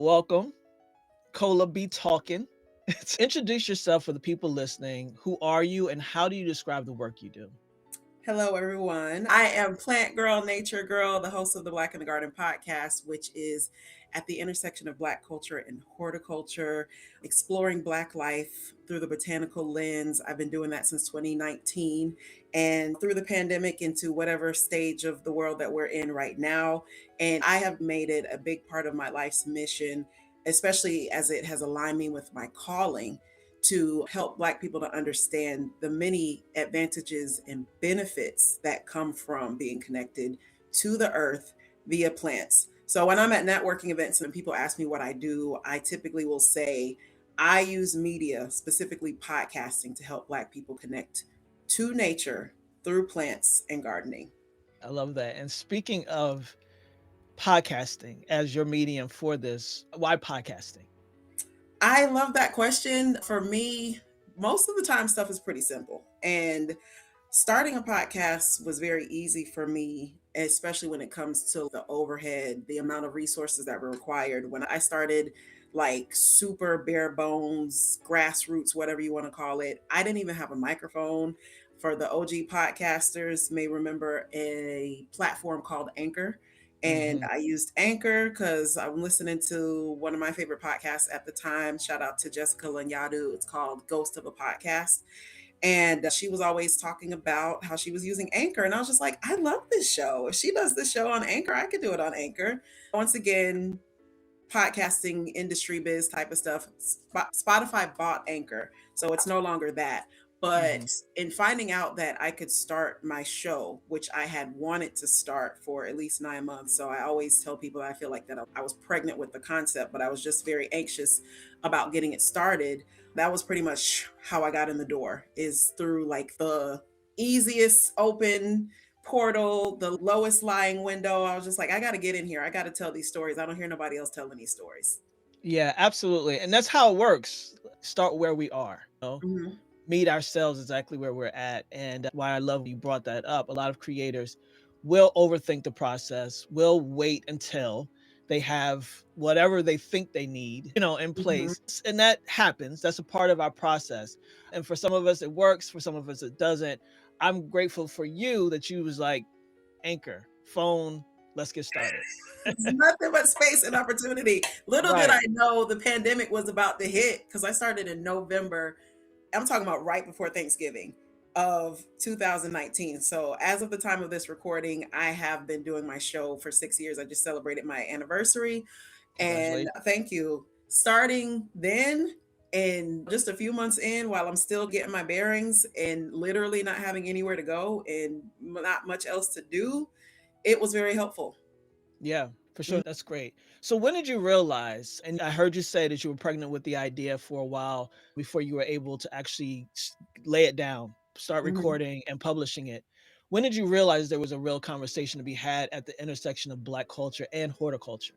Welcome, Colah B talking. Introduce yourself for the people listening. Who are you and how do you describe the work you do? Hello, everyone. I am Plant Girl, Nature Girl, the host of the Black in the Garden podcast, which is at the intersection of Black culture and horticulture, exploring Black life through the botanical lens. I've been doing that since 2019 and through the pandemic into whatever stage of the world that we're in right now. And I have made it a big part of my life's mission, especially as it has aligned me with my calling to help Black people to understand the many advantages and benefits that come from being connected to the earth via plants. So when I'm at networking events and people ask me what I do, I typically will say I use media, specifically podcasting, to help Black people connect to nature through plants and gardening. I love that. And speaking of podcasting as your medium for this, why podcasting? I love that question. For me, most of the time, stuff is pretty simple. And starting a podcast was very easy for me, especially when it comes to the overhead, the amount of resources that were required. When I started, like super bare bones, grassroots, whatever you want to call it, I didn't even have a microphone. For the OG podcasters, may remember a platform called Anchor. And Hmm. I used Anchor because I'm listening to one of my favorite podcasts at the time. Shout out to Jessica Lanyadu. It's called Ghost of a Podcast. And she was always talking about how she was using Anchor. And I was just like, I love this show. If she does this show on Anchor, I could do it on Anchor. Once again, podcasting industry biz type of stuff. Spotify bought Anchor, so it's no longer that. But Hmm. in finding out that I could start my show, which I had wanted to start for at least 9 months, so I always tell people I feel like that I was pregnant with the concept, but I was just very anxious about getting it started. That was pretty much how I got in the door, is through like the easiest open portal, the lowest lying window. I was just like, I got to get in here. I got to tell these stories. I don't hear nobody else telling these stories. Yeah, absolutely. And that's how it works. Start where we are. Hmm. Meet ourselves exactly where we're at. And why I love you brought that up. A lot of creators will overthink the process, will wait until they have whatever they think they need, in Hmm. place. And that happens. That's a part of our process. And for some of us, it works. For some of us, it doesn't. I'm grateful for you that you was like, Anchor, phone, let's get started. It's nothing but space and opportunity. Little did Right. I know the pandemic was about to hit because I started in November. I'm talking about right before Thanksgiving of 2019. So, as of the time of this recording, I have been doing my show for 6 years. I just celebrated my anniversary. And Congratulations. thank you. Starting then, and just a few months in, while I'm still getting my bearings and literally not having anywhere to go and not much else to do, it was very helpful. Yeah, for sure. That's great. So when did you realize, and I heard you say that you were pregnant with the idea for a while before you were able to actually lay it down, start Mhm. recording and publishing it. When did you realize there was a real conversation to be had at the intersection of Black culture and horticulture?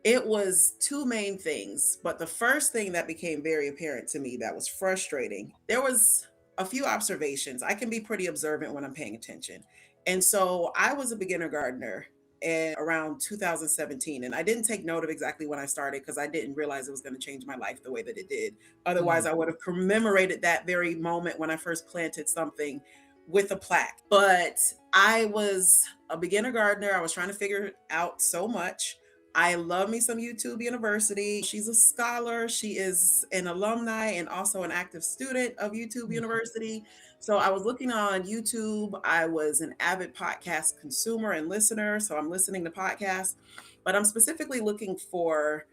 It was two main things, but the first thing that became very apparent to me that was frustrating, there was a few observations. I can be pretty observant when I'm paying attention. And so I was a beginner gardener in around 2017, and I didn't take note of exactly when I started because I didn't realize it was going to change my life the way that it did. Otherwise, Mm, I would have commemorated that very moment when I first planted something with a plaque. But I was a beginner gardener. I was trying to figure out so much. I love me some YouTube University. She's a scholar. She is an alumni and also an active student of YouTube mhm. University. So I was looking on YouTube. I was an avid podcast consumer and listener. So I'm listening to podcasts, but I'm specifically looking for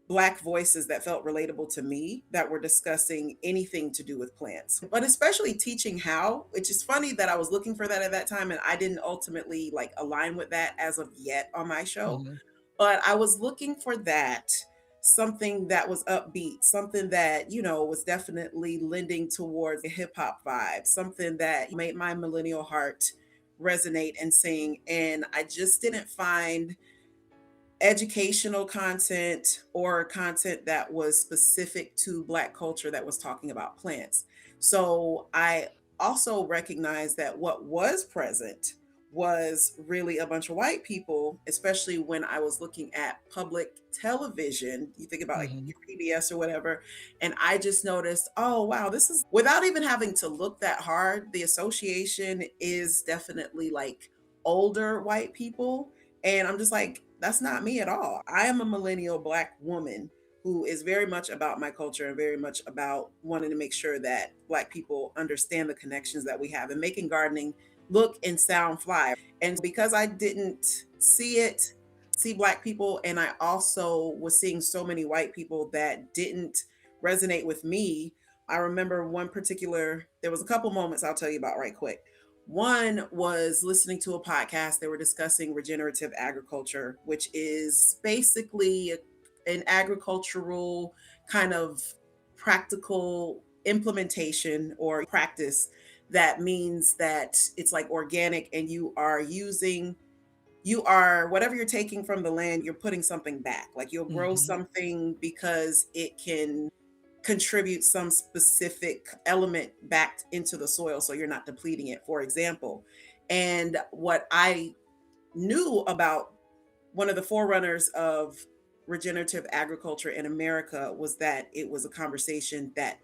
Black voices that felt relatable to me that were discussing anything to do with plants, but especially teaching how, which is funny that I was looking for that at that time and I didn't ultimately like align with that as of yet on my show. Mhm. But I was looking for that, something that was upbeat, something that, was definitely lending towards a hip hop vibe, something that made my millennial heart resonate and sing. And I just didn't find educational content or content that was specific to Black culture that was talking about plants. So I also recognized that what was present was really a bunch of white people, especially when I was looking at public television. You think about like Hmm. your PBS or whatever. And I just noticed, oh, wow, this is without even having to look that hard. The association is definitely like older white people. And I'm just like, that's not me at all. I am a millennial Black woman who is very much about my culture and very much about wanting to make sure that Black people understand the connections that we have and making gardening look and sound fly. And because I didn't see Black people, and I also was seeing so many white people that didn't resonate with me. I remember there was a couple moments I'll tell you about right quick. One was listening to a podcast. They were discussing regenerative agriculture, which is basically an agricultural kind of practical implementation or practice that means that it's like organic, and you are whatever you're taking from the land, you're putting something back. Like you'll grow Hmm. something because it can contribute some specific element back into the soil so you're not depleting it, for example. And what I knew about one of the forerunners of regenerative agriculture in America was that it was a conversation that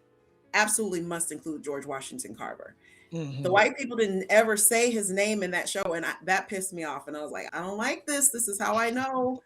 absolutely must include George Washington Carver. The Hmm. white people didn't ever say his name in that show, and that pissed me off. And I was like, I don't like this. This is how I know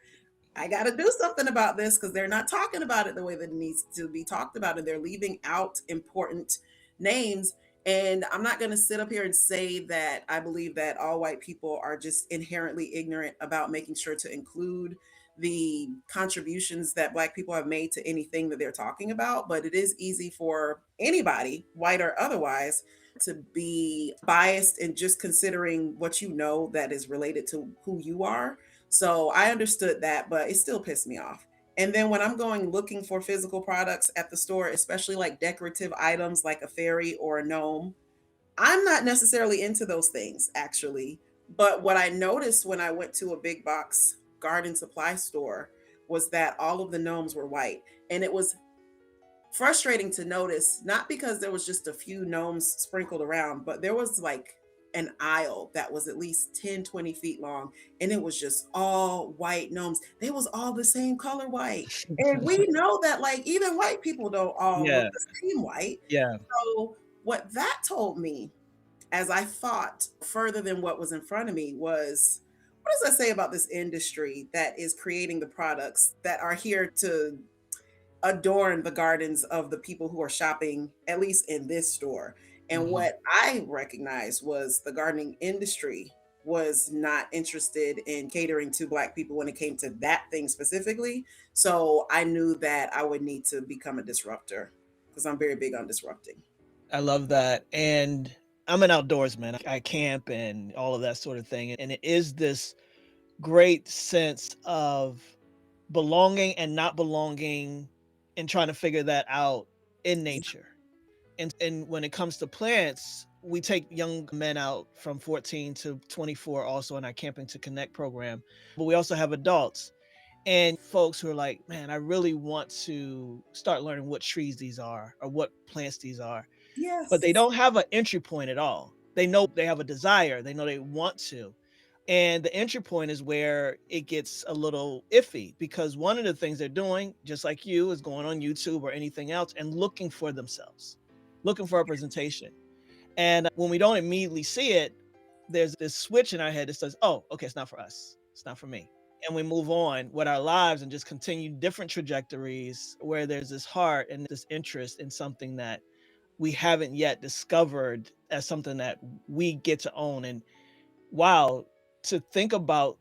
I got to do something about this, because they're not talking about it the way that it needs to be talked about, and they're leaving out important names. And I'm not going to sit up here and say that I believe that all white people are just inherently ignorant about making sure to include the contributions that Black people have made to anything that they're talking about. But it is easy for anybody, white or otherwise, to be biased in just considering what you know that is related to who you are. So I understood that, but it still pissed me off. And then when I'm going looking for physical products at the store, especially like decorative items like a fairy or a gnome, I'm not necessarily into those things actually. But what I noticed when I went to a big box garden supply store was that all of the gnomes were white. And it was frustrating to notice, not because there was just a few gnomes sprinkled around, but there was like an aisle that was at least 10, 20 feet long, and it was just all white gnomes. They was all the same color white. And we know that like even white people don't all look Yeah. the same white. Yeah. So what that told me, as I thought further than what was in front of me, was what does that say about this industry that is creating the products that are here to adorn the gardens of the people who are shopping, at least in this store? And Hmm. what I recognized was the gardening industry was not interested in catering to Black people when it came to that thing specifically. So I knew that I would need to become a disruptor, because I'm very big on disrupting. I love that. And I'm an outdoorsman. I camp and all of that sort of thing. And it is this great sense of belonging and not belonging and trying to figure that out in nature. And when it comes to plants, we take young men out from 14 to 24 also in our Camping to Connect program. But we also have adults and folks who are like, man, I really want to start learning what trees these are or what plants these are, but they Yes. don't have an entry point at all. They know they have a desire, they know they want to. And the entry point is where it gets a little iffy because one of the things they're doing, just like you, is going on YouTube or anything else and looking for themselves, looking for representation. And when we don't immediately see it, there's this switch in our head that says, oh, okay, it's not for us. It's not for me. And we move on with our lives and just continue different trajectories where there's this heart and this interest in something that we haven't yet discovered as something that we get to own. And wow, to think about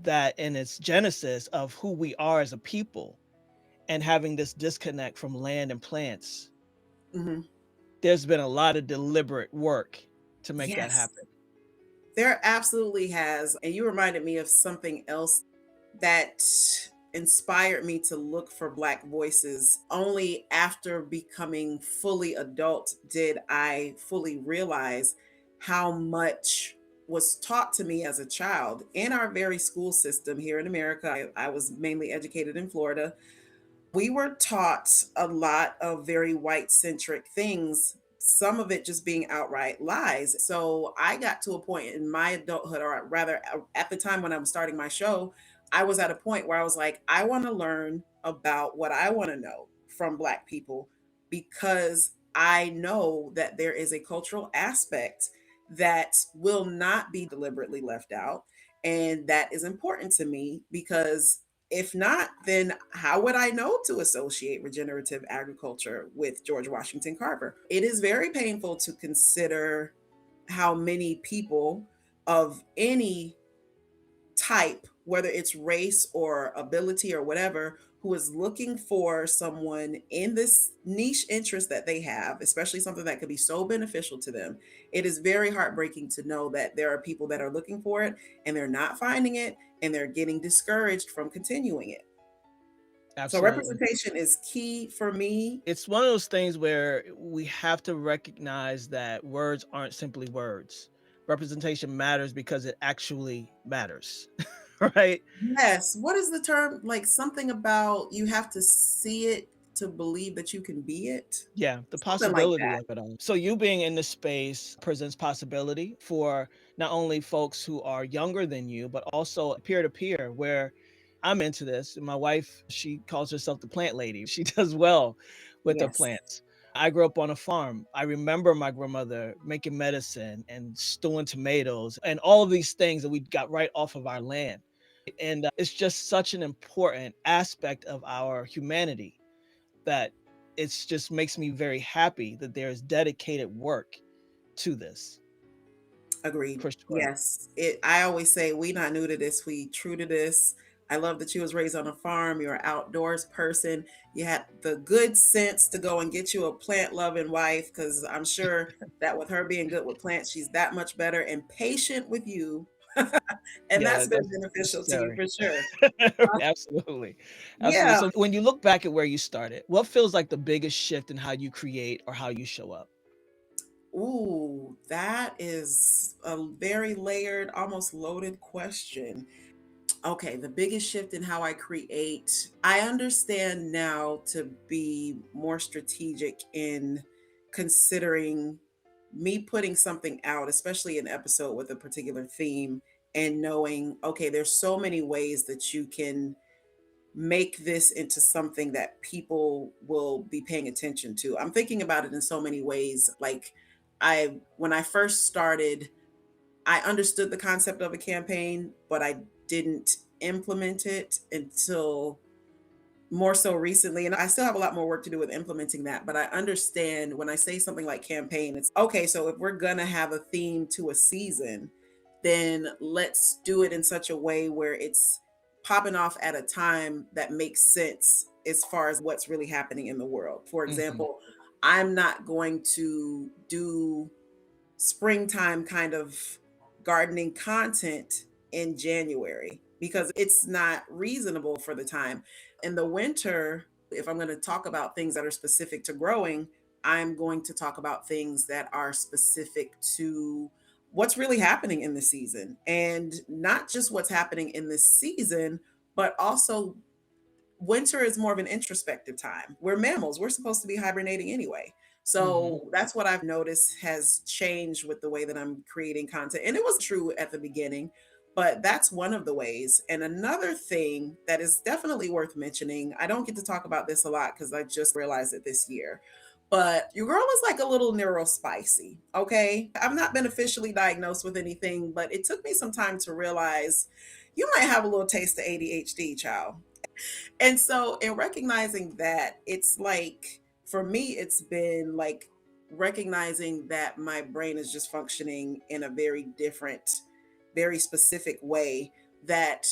that in its genesis of who we are as a people and having this disconnect from land and plants, Hmm. there's been a lot of deliberate work to make that Yes. happen. There absolutely has. And you reminded me of something else that inspired me to look for Black voices. Only after becoming fully adult did I fully realize how much was taught to me as a child in our very school system here in America. I was mainly educated in Florida. We were taught a lot of very white centric things, some of it just being outright lies. So I got to a point in my adulthood, or rather at the time when I was starting my show, I was at a point where I was like, I want to learn about what I want to know from Black people, because I know that there is a cultural aspect that will not be deliberately left out. And that is important to me, because if not, then how would I know to associate regenerative agriculture with George Washington Carver? It is very painful to consider how many people of any type, whether it's race or ability or whatever, who is looking for someone in this niche interest that they have, especially something that could be so beneficial to them. It is very heartbreaking to know that there are people that are looking for it and they're not finding it, and they're getting discouraged from continuing it. So Absolutely. representation is key for me. It's one of those things where we have to recognize that words aren't simply words. Representation matters because it actually matters, right? Yes. What is the term? Like something about you have to see it to believe that you can be it. Yeah, the Something like possibility that. of it all. So you being in this space presents possibility for not only folks who are younger than you, but also peer to peer, where I'm into this. My wife, she calls herself the plant lady. She does well with the Yes. plants. I grew up on a farm. I remember my grandmother making medicine and stewing tomatoes and all of these things that we got right off of our land. And it's just such an important aspect of our humanity that it's just makes me very happy that there's dedicated work to this, Agreed. for sure. Yes. I always say we not new to this, we true to this. I love that you was raised on a farm. You're an outdoors person. You had the good sense to go and get you a plant loving wife, because I'm sure that with her being good with plants, she's that much better and patient with you. And Yeah, that's been that's beneficial to you necessary. for sure. Absolutely. Absolutely. Yeah. So when you look back at where you started, what feels like the biggest shift in how you create or how you show up? Ooh, that is a very layered, almost loaded question. Okay, the biggest shift in how I create, I understand now to be more strategic in considering me putting something out, especially an episode with a particular theme, and knowing, okay, there's so many ways that you can make this into something that people will be paying attention to. I'm thinking about it in so many ways. Like when I first started, I understood the concept of a campaign, but I didn't implement it until more so recently. And I still have a lot more work to do with implementing that. But I understand when I say something like campaign, it's okay. So if we're going to have a theme to a season, then let's do it in such a way where it's popping off at a time that makes sense as far as what's really happening in the world. For Mhm, example, I'm not going to do springtime kind of gardening content in January, because it's not reasonable for the time. In the winter, if I'm going to talk about things that are specific to growing, I'm going to talk about things that are specific to what's really happening in the season. And not just what's happening in this season, but also winter is more of an introspective time. We're mammals, we're supposed to be hibernating anyway. mhm. So that's what I've noticed has changed with the way that I'm creating content. And it was true at the beginning, but that's one of the ways. And another thing that is definitely worth mentioning, I don't get to talk about this a lot because I just realized it this year, but your girl is like a little neurospicy. Okay. I've not been officially diagnosed with anything, but it took me some time to realize you might have a little taste of ADHD, child. And so, in recognizing that, it's like, for me, it's been like recognizing that my brain is just functioning in a very different, very specific way that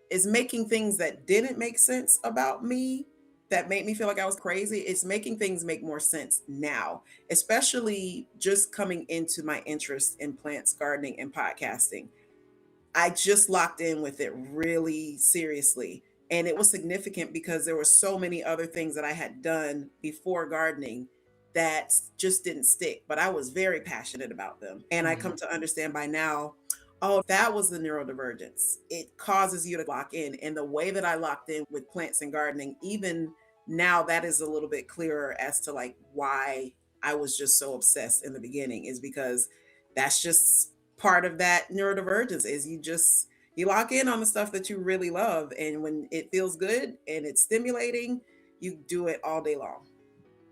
is making things that didn't make sense about me, that made me feel like I was crazy. It's making things make more sense now, especially just coming into my interest in plants, gardening, and podcasting. I just locked in with it really seriously. And it was significant because there were so many other things that I had done before gardening that just didn't stick, but I was very passionate about them. And I Mhm. come to understand by now, oh, that was the neurodivergence. It causes you to lock in. And the way that I locked in with plants and gardening, even now, that is a little bit clearer as to like why I was just so obsessed in the beginning, is because that's just part of that neurodivergence, is you lock in on the stuff that you really love, and when it feels good and it's stimulating, you do it all day long.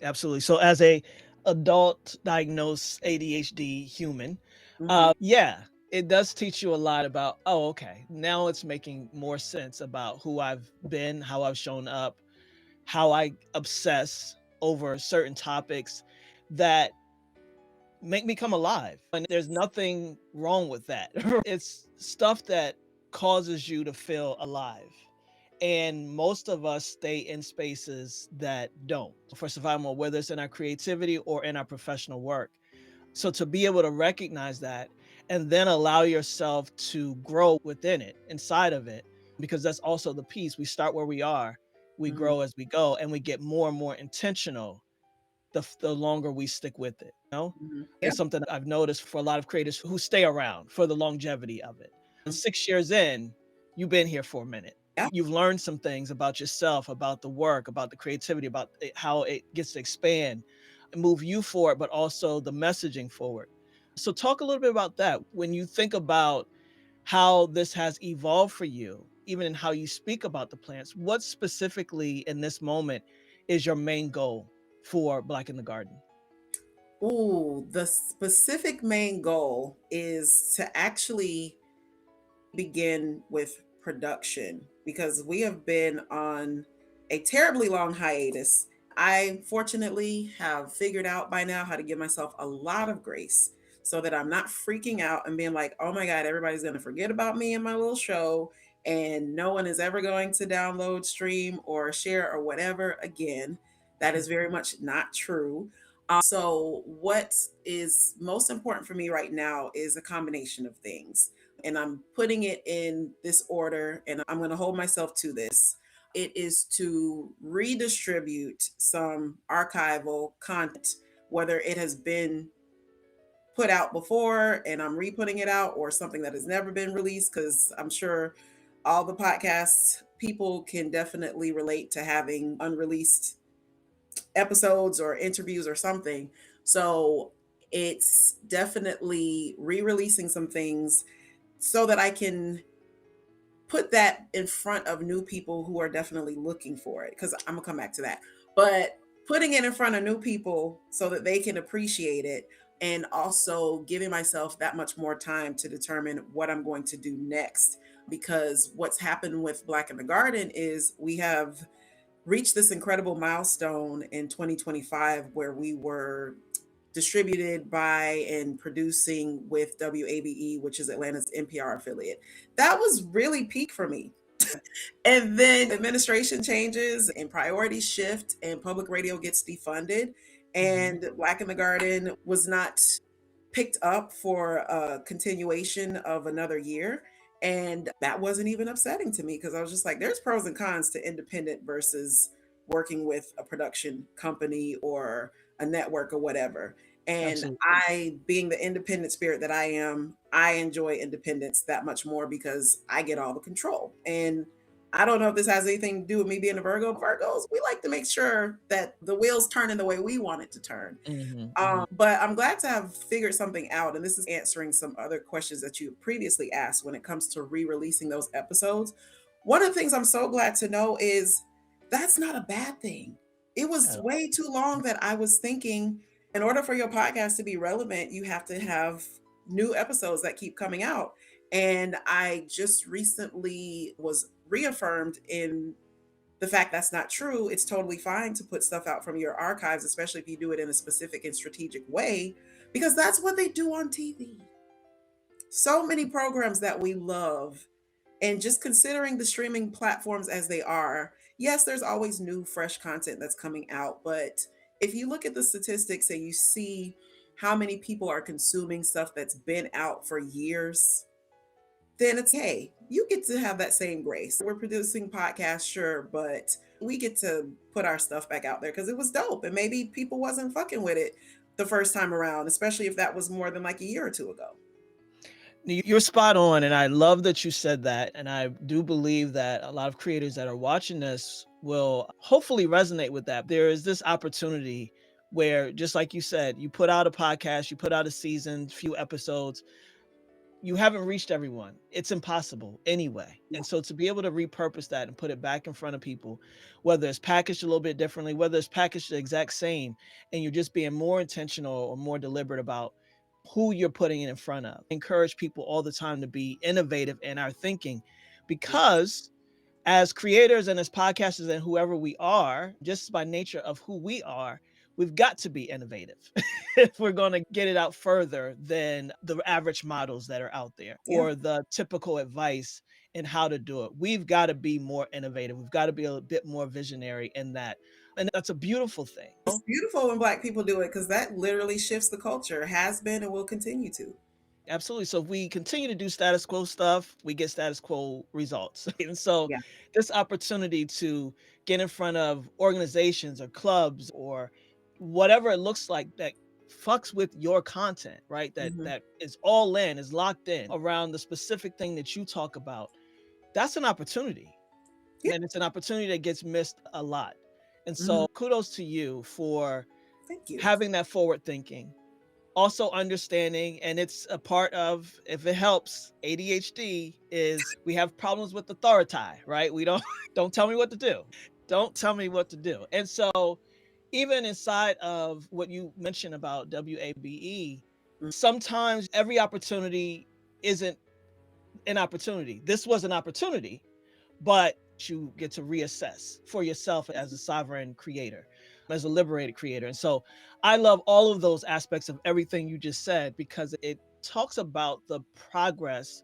Absolutely. So as a adult diagnosed ADHD human, Hmm. yeah, it does teach you a lot about, oh, okay, now it's making more sense about who I've been, how I've shown up, how I obsess over certain topics that make me come alive. And there's nothing wrong with that. It's stuff that causes you to feel alive. And most of us stay in spaces that don't for survival, whether it's in our creativity or in our professional work. So to be able to recognize that and then allow yourself to grow within it, inside of it, because that's also the piece. We start where we are, we Hmm. grow as we go, and we get more and more intentional the longer we stick with it. Hmm. Yeah. It's something I've noticed for a lot of creators who stay around for the longevity of it. And 6 years in, you've been here for a minute. Yeah. You've learned some things about yourself, about the work, about the creativity, about how it gets to expand and move you forward, but also the messaging forward. So, talk a little bit about that. When you think about how this has evolved for you, even in how you speak about the plants, what specifically in this moment is your main goal for Black in the Garden? Ooh, the specific main goal is to actually begin with production, because we have been on a terribly long hiatus. I fortunately have figured out by now how to give myself a lot of grace so that I'm not freaking out and being like, oh my God, everybody's going to forget about me and my little show, and no one is ever going to download, stream, or share or whatever again. That is very much not true. So, what is most important for me right now is a combination of things, and I'm putting it in this order, and I'm going to hold myself to this. It is to redistribute some archival content, whether it has been put out before and I'm re-putting it out, or something that has never been released, because I'm sure all the podcast people can definitely relate to having unreleased episodes or interviews or something. So it's definitely re-releasing some things so that I can put that in front of new people who are definitely looking for it, because I'm gonna come back to that. But putting it in front of new people so that they can appreciate it, and also giving myself that much more time to determine what I'm going to do next. Because what's happened with Black in the Garden is we have reached this incredible milestone in 2025 where we were distributed by and producing with WABE, which is Atlanta's NPR affiliate. That was really peak for me. And then administration changes and priorities shift, and public radio gets defunded. Mhm. And Black in the Garden was not picked up for a continuation of another year. And that wasn't even upsetting to me, because I was just like, there's pros and cons to independent versus working with a production company or a network or whatever. And Absolutely. I, being the independent spirit that I am, I enjoy independence that much more because I get all the control. And I don't know if this has anything to do with me being a Virgo. Virgos, we like to make sure that the wheels turn in the way we want it to turn. Mhm, mhm. But I'm glad to have figured something out. And this is answering some other questions that you previously asked when it comes to re releasing those episodes. One of the things I'm so glad to know is that's not a bad thing. It was At all. way too long that I was thinking, in order for your podcast to be relevant, you have to have new episodes that keep coming out. And I just recently was reaffirmed in the fact that's not true. It's totally fine to put stuff out from your archives, especially if you do it in a specific and strategic way, because that's what they do on TV. So many programs that we love, and just considering the streaming platforms as they are, yes, there's always new, fresh content that's coming out. But if you look at the statistics and you see how many people are consuming stuff that's been out for years, then it's, hey, you get to have that same grace. We're producing podcasts, sure, but we get to put our stuff back out there because it was dope. And maybe people wasn't fucking with it the first time around, especially if that was more than like a year or two ago. You're spot on, and I love that you said that, and I do believe that a lot of creators that are watching this will hopefully resonate with that. There is this opportunity where, just like you said, you put out a podcast, you put out a season, few episodes, you haven't reached everyone. It's impossible anyway. Yeah. And so to be able to repurpose that and put it back in front of people, whether it's packaged a little bit differently, whether it's packaged the exact same, and you're just being more intentional or more deliberate about who you're putting it in front of. Encourage people all the time to be innovative in our thinking, because as creators and as podcasters and whoever we are, just by nature of who we are, we've got to be innovative if we're going to get it out further than the average models that are out there Yeah. or the typical advice in how to do it. We've got to be more innovative. We've got to be a bit more visionary in that. And that's a beautiful thing. It's beautiful when Black people do it because that literally shifts the culture, has been and will continue to. Absolutely. So if we continue to do status quo stuff, we get status quo results. And so Yeah. this opportunity to get in front of organizations or clubs or whatever it looks like that fucks with your content, right? That Hmm. that is all in, is locked in around the specific thing that you talk about. That's an opportunity. Yeah. And it's an opportunity that gets missed a lot. And Hmm. so kudos to you for Thank you. having that forward thinking, also understanding, and it's a part of, if it helps, ADHD, is we have problems with authority, right? We don't don't tell me what to do. Don't tell me what to do. And so even inside of what you mentioned about WABE, Mm. sometimes every opportunity isn't an opportunity. This was an opportunity, but you get to reassess for yourself as a sovereign creator, as a liberated creator. And so I love all of those aspects of everything you just said, because it talks about the progress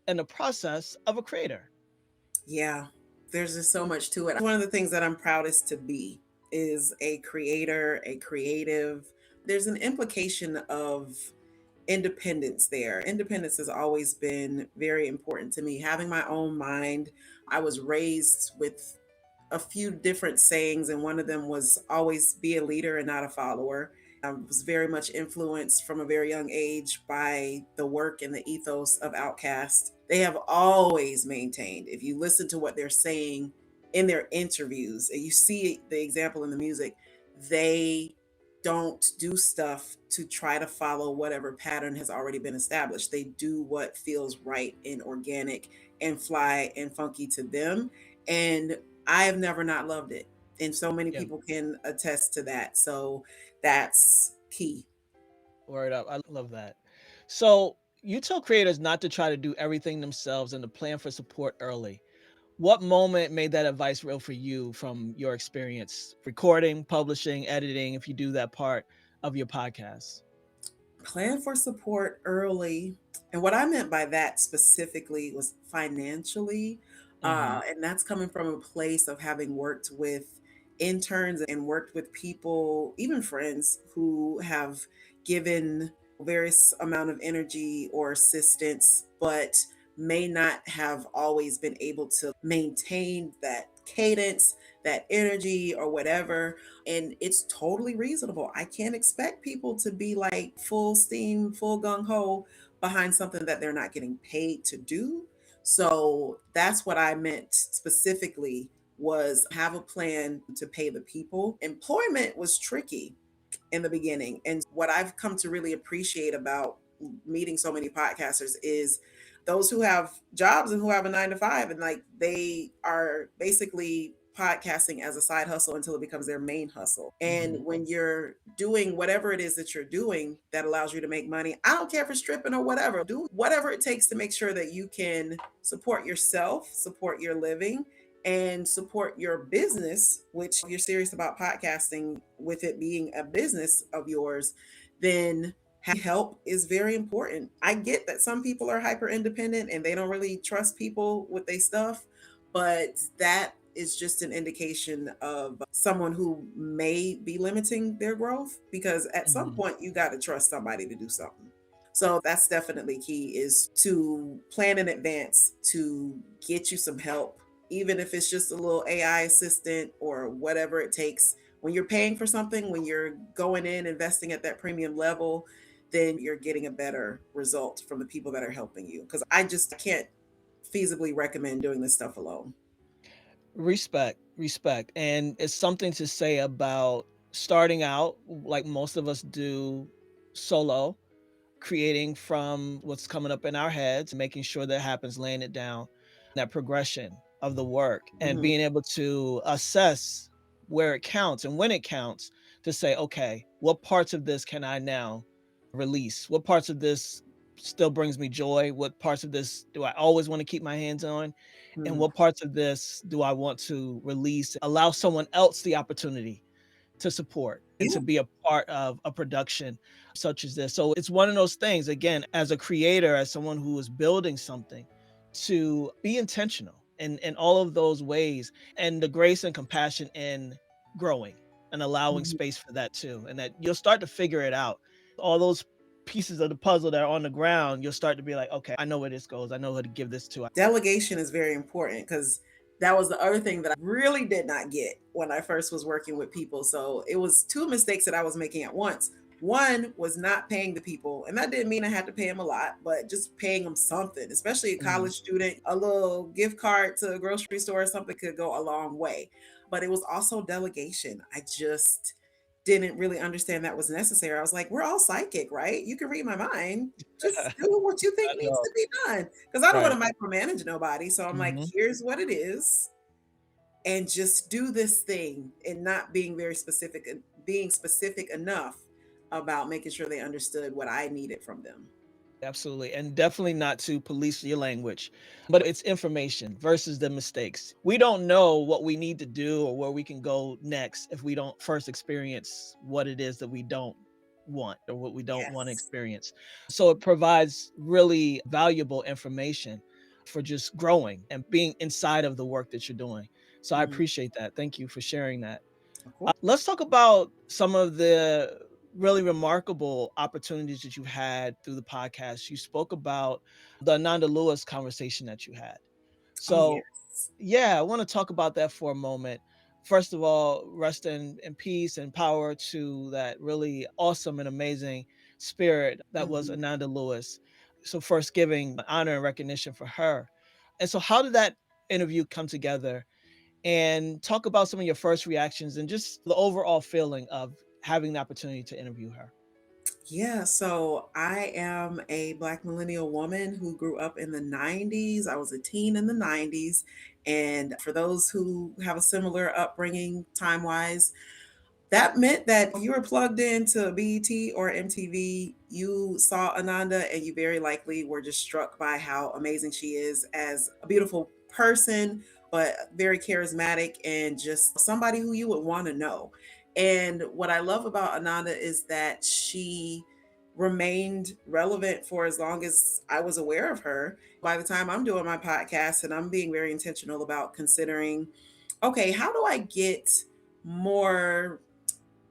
and the process of a creator. Yeah, there's just so much to it. One of the things that I'm proudest to be is a creator, a creative. There's an implication of independence there. Independence has always been very important to me. Having my own mind. I was raised with a few different sayings, and one of them was always be a leader and not a follower. I was very much influenced from a very young age by the work and the ethos of Outkast. They have always maintained, if you listen to what they're saying in their interviews, and you see the example in the music, they don't do stuff to try to follow whatever pattern has already been established. They do what feels right and organic and fly and funky to them. And I have never not loved it. And so many Yeah. people can attest to that. So that's key. Word up. I love that. So you tell creators not to try to do everything themselves and to plan for support early. What moment made that advice real for you from your experience recording, publishing, editing, if you do that part of your podcast? Plan for support early. And what I meant by that specifically was financially. Hmm. And that's coming from a place of having worked with interns and worked with people, even friends, who have given various amount of energy or assistance, but may not have always been able to maintain that cadence, that energy, or whatever. And it's totally reasonable. I can't expect people to be like full steam, full gung ho behind something that they're not getting paid to do. So that's what I meant specifically, was have a plan to pay the people. Employment was tricky in the beginning. And what I've come to really appreciate about meeting so many podcasters is those who have jobs and who have a 9 to 5, and like they are basically podcasting as a side hustle until it becomes their main hustle. And Hmm. when you're doing whatever it is that you're doing that allows you to make money, I don't care if it's stripping or whatever, do whatever it takes to make sure that you can support yourself, support your living, and support your business, which if you're serious about podcasting with it being a business of yours, then help is very important. I get that some people are hyper independent and they don't really trust people with their stuff, but that is just an indication of someone who may be limiting their growth, because at some Hmm. point you got to trust somebody to do something. So that's definitely key, is to plan in advance to get you some help, even if it's just a little AI assistant or whatever it takes. When you're paying for something, when you're going in investing at that premium level, then you're getting a better result from the people that are helping you. Because I just can't feasibly recommend doing this stuff alone. Respect, respect. And it's something to say about starting out like most of us do solo, creating from what's coming up in our heads, making sure that happens, laying it down, that progression of the work, and Mhm. being able to assess where it counts and when it counts to say, okay, what parts of this can I now release? What parts of this still brings me joy? What parts of this do I always want to keep my hands on? And Mhm. what parts of this do I want to release? Allow someone else the opportunity to support and Yeah. to be a part of a production such as this. So it's one of those things, again, as a creator, as someone who is building something, to be intentional in all of those ways, and the grace and compassion in growing and allowing Mhm. space for that too. And that you'll start to figure it out. All those pieces of the puzzle that are on the ground, you'll start to be like, okay, I know where this goes. I know who to give this to. Delegation is very important because that was the other thing that I really did not get when I first was working with people. So it was two mistakes that I was making at once. One was not paying the people, and that didn't mean I had to pay them a lot, but just paying them something, especially a Mhm. college student, a little gift card to a grocery store or something could go a long way. But it was also delegation. I just didn't really understand that was necessary. I was like, we're all psychic, right? You can read my mind. Just do what you think I needs know. to be done. Because I don't want Right. to micromanage nobody. So I'm like, Hmm. here's what it is. And just do this thing and not being very specific, being specific enough about making sure they understood what I needed from them. Absolutely. And definitely not to police your language, but it's information versus the mistakes. We don't know what we need to do or where we can go next if we don't first experience what it is that we don't want or what we don't want to Yes. experience. So it provides really valuable information for just growing and being inside of the work that you're doing. So I Mhm. appreciate that. Thank you for sharing that. Of course. Let's talk about some of the really remarkable opportunities that you had through the podcast. You spoke about the Ananda Lewis conversation that you had. Oh, So, yes. yeah, I want to talk about that for a moment. First of all, rest in peace and power to that really awesome and amazing spirit that was Mhm. Ananda Lewis. So, first, giving honor and recognition for her. And so, how did that interview come together? And talk about some of your first reactions and just the overall feeling of having the opportunity to interview her. Yeah, so I am a Black millennial woman who grew up in the 90s. I was a teen in the 90s. And for those who have a similar upbringing time wise, that meant that you were plugged into BET or MTV, you saw Ananda, and you very likely were just struck by how amazing she is as a beautiful person, but very charismatic and just somebody who you would want to know. And what I love about Ananda is that she remained relevant for as long as I was aware of her. By the time I'm doing my podcast, and I'm being very intentional about considering, okay, how do I get more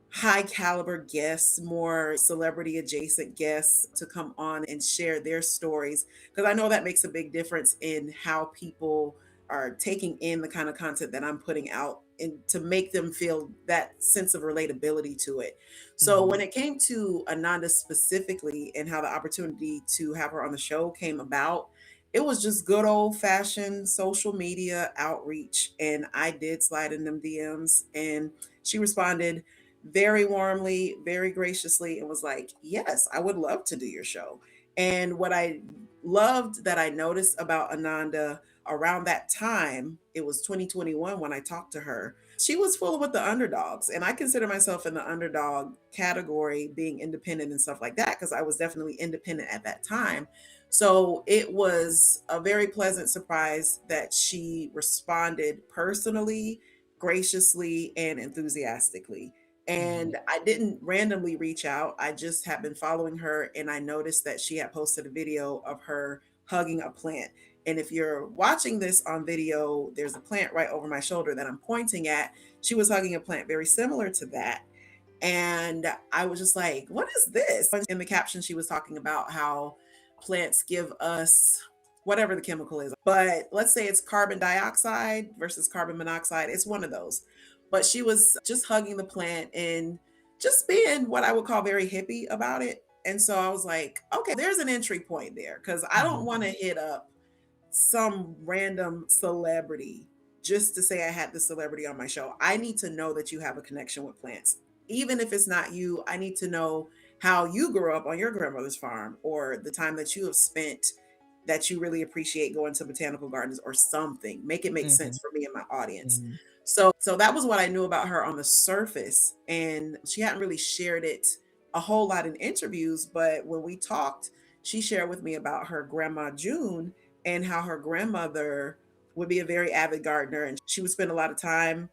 high caliber guests, more celebrity adjacent guests to come on and share their stories? Because I know that makes a big difference in how people are taking in the kind of content that I'm putting out and to make them feel that sense of relatability to it. So when Mhm. it came to Ananda specifically and how the opportunity to have her on the show came about, it was just good old fashioned social media outreach. And I did slide in them DMs, and she responded very warmly, very graciously, and was like, yes, I would love to do your show. And what I loved that I noticed about Ananda around that time, it was 2021 when I talked to her, she was full with the underdogs. And I consider myself in the underdog category, being independent and stuff like that, because I was definitely independent at that time. So it was a very pleasant surprise that she responded personally, graciously, and enthusiastically. Mhm. And I didn't randomly reach out. I just had been following her, and I noticed that she had posted a video of her hugging a plant. And if you're watching this on video, there's a plant right over my shoulder that I'm pointing at. She was hugging a plant very similar to that. And I was just like, what is this? In the caption, she was talking about how plants give us whatever the chemical is, but let's say it's carbon dioxide versus carbon monoxide. It's one of those. But she was just hugging the plant and just being what I would call very hippie about it. And so I was like, okay, there's an entry point there because I don't Mhm. want to hit up some random celebrity just to say I had this celebrity on my show. I need to know that you have a connection with plants. even if it's not you, I need to know how you grew up on your grandmother's farm, or the time that you have spent that you really appreciate going to botanical gardens or something. Make it make sense Mhm, for me and my audience. mhm, So that was what I knew about her on the surface. And she hadn't really shared it a whole lot in interviews. But when we talked, she shared with me about her grandma June, and how her grandmother would be a very avid gardener, and she would spend a lot of time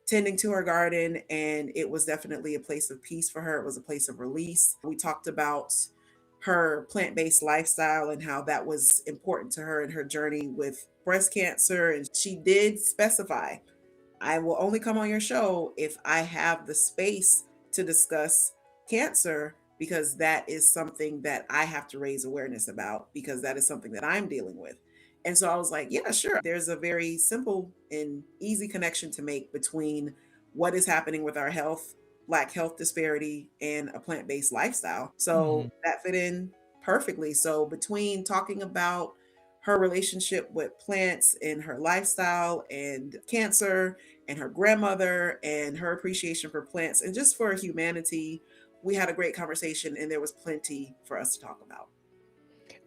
tending to her garden, and it was definitely a place of peace for her. It was a place of release. We talked about her plant-based lifestyle and how that was important to her in her journey with breast cancer, and she did specify, I will only come on your show if I have the space to discuss cancer, because that is something that I have to raise awareness about, because that is something that I'm dealing with. And so I was like, yeah, sure. There's a very simple and easy connection to make between what is happening with our health, Black health disparity, and a plant based lifestyle. So mhm. that fit in perfectly. So between talking about her relationship with plants and her lifestyle and cancer, and her grandmother and her appreciation for plants and just for humanity, we had a great conversation, and there was plenty for us to talk about.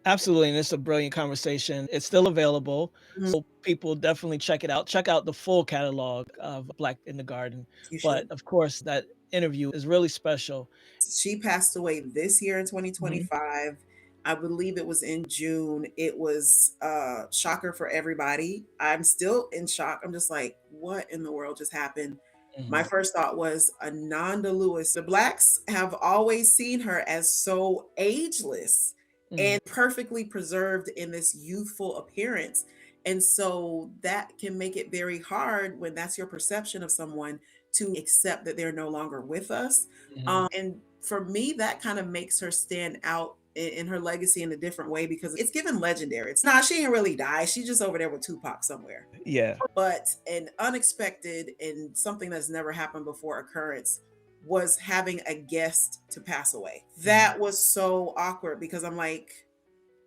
Absolutely, and it's a brilliant conversation. It's still available, Mhm. so people definitely check it out. Check out the full catalog of Black in the Garden, You but should. of course, that interview is really special. She passed away this year in Mhm, 2025. I believe it was in June. It was a shocker for everybody. I'm still in shock. I'm just like, what in the world just happened? My mhm, first thought was Ananda Lewis. The Blacks have always seen her as so ageless mhm, and perfectly preserved in this youthful appearance. And so that can make it very hard when that's your perception of someone, to accept that they're no longer with us. mhm. And for me, that kind of makes her stand out in her legacy in a different way, because it's given legendary. It's not, she didn't really die. She's just over there with Tupac somewhere. Yeah. But an unexpected and something that's never happened before occurrence was having a guest to pass away. Mhm. That was so awkward, because I'm like,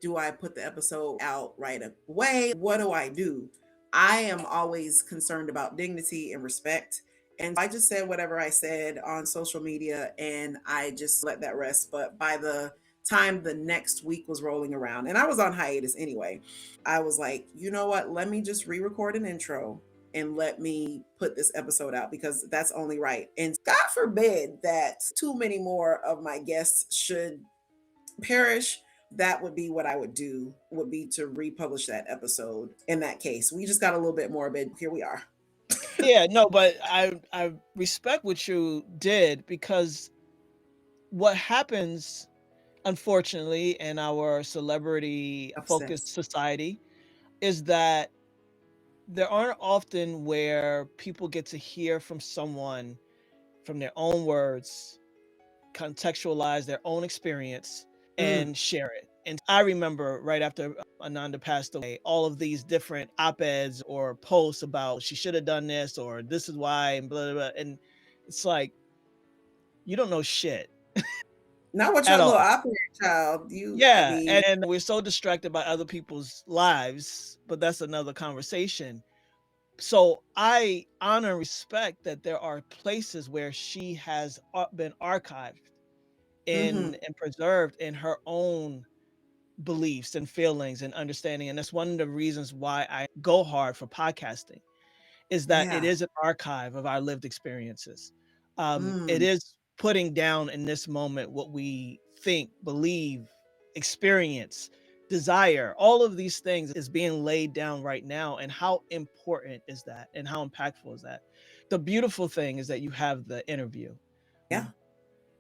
do I put the episode out right away? What do I do? I am always concerned about dignity and respect. And I just said whatever I said on social media, and I just let that rest. But by the time the next week was rolling around, and I was on hiatus anyway, I was like, you know what? Let me just re record an intro and let me put this episode out, because that's only right. And God forbid that too many more of my guests should perish. That would be what I would do, would be to republish that episode. In that case, we just got a little bit morbid. Here we are. Yeah, no, but I respect what you did, because what happens, unfortunately, in our celebrity focused Obsessed. society is that there aren't often where people get to hear from someone from their own words, contextualize their own experience, Mm. and share it. And I remember right after Ananda passed away, all of these different op-eds or posts about she should have done this or this is why and blah, blah, blah. And it's like, you don't know shit Not with at your little all. operator child. You, I Yeah. mean, And we're so distracted by other people's lives, but that's another conversation. So I honor and respect that there are places where she has been archived mm-hmm. and preserved in her own beliefs and feelings and understanding. And that's one of the reasons why I go hard for podcasting, is that it Yeah. is an archive of our lived experiences. It Mm. is putting down in this moment what we think, believe, experience, desire. All of these things is being laid down right now. And how important is that? And how impactful is that? The beautiful thing is that you have the interview. Yeah.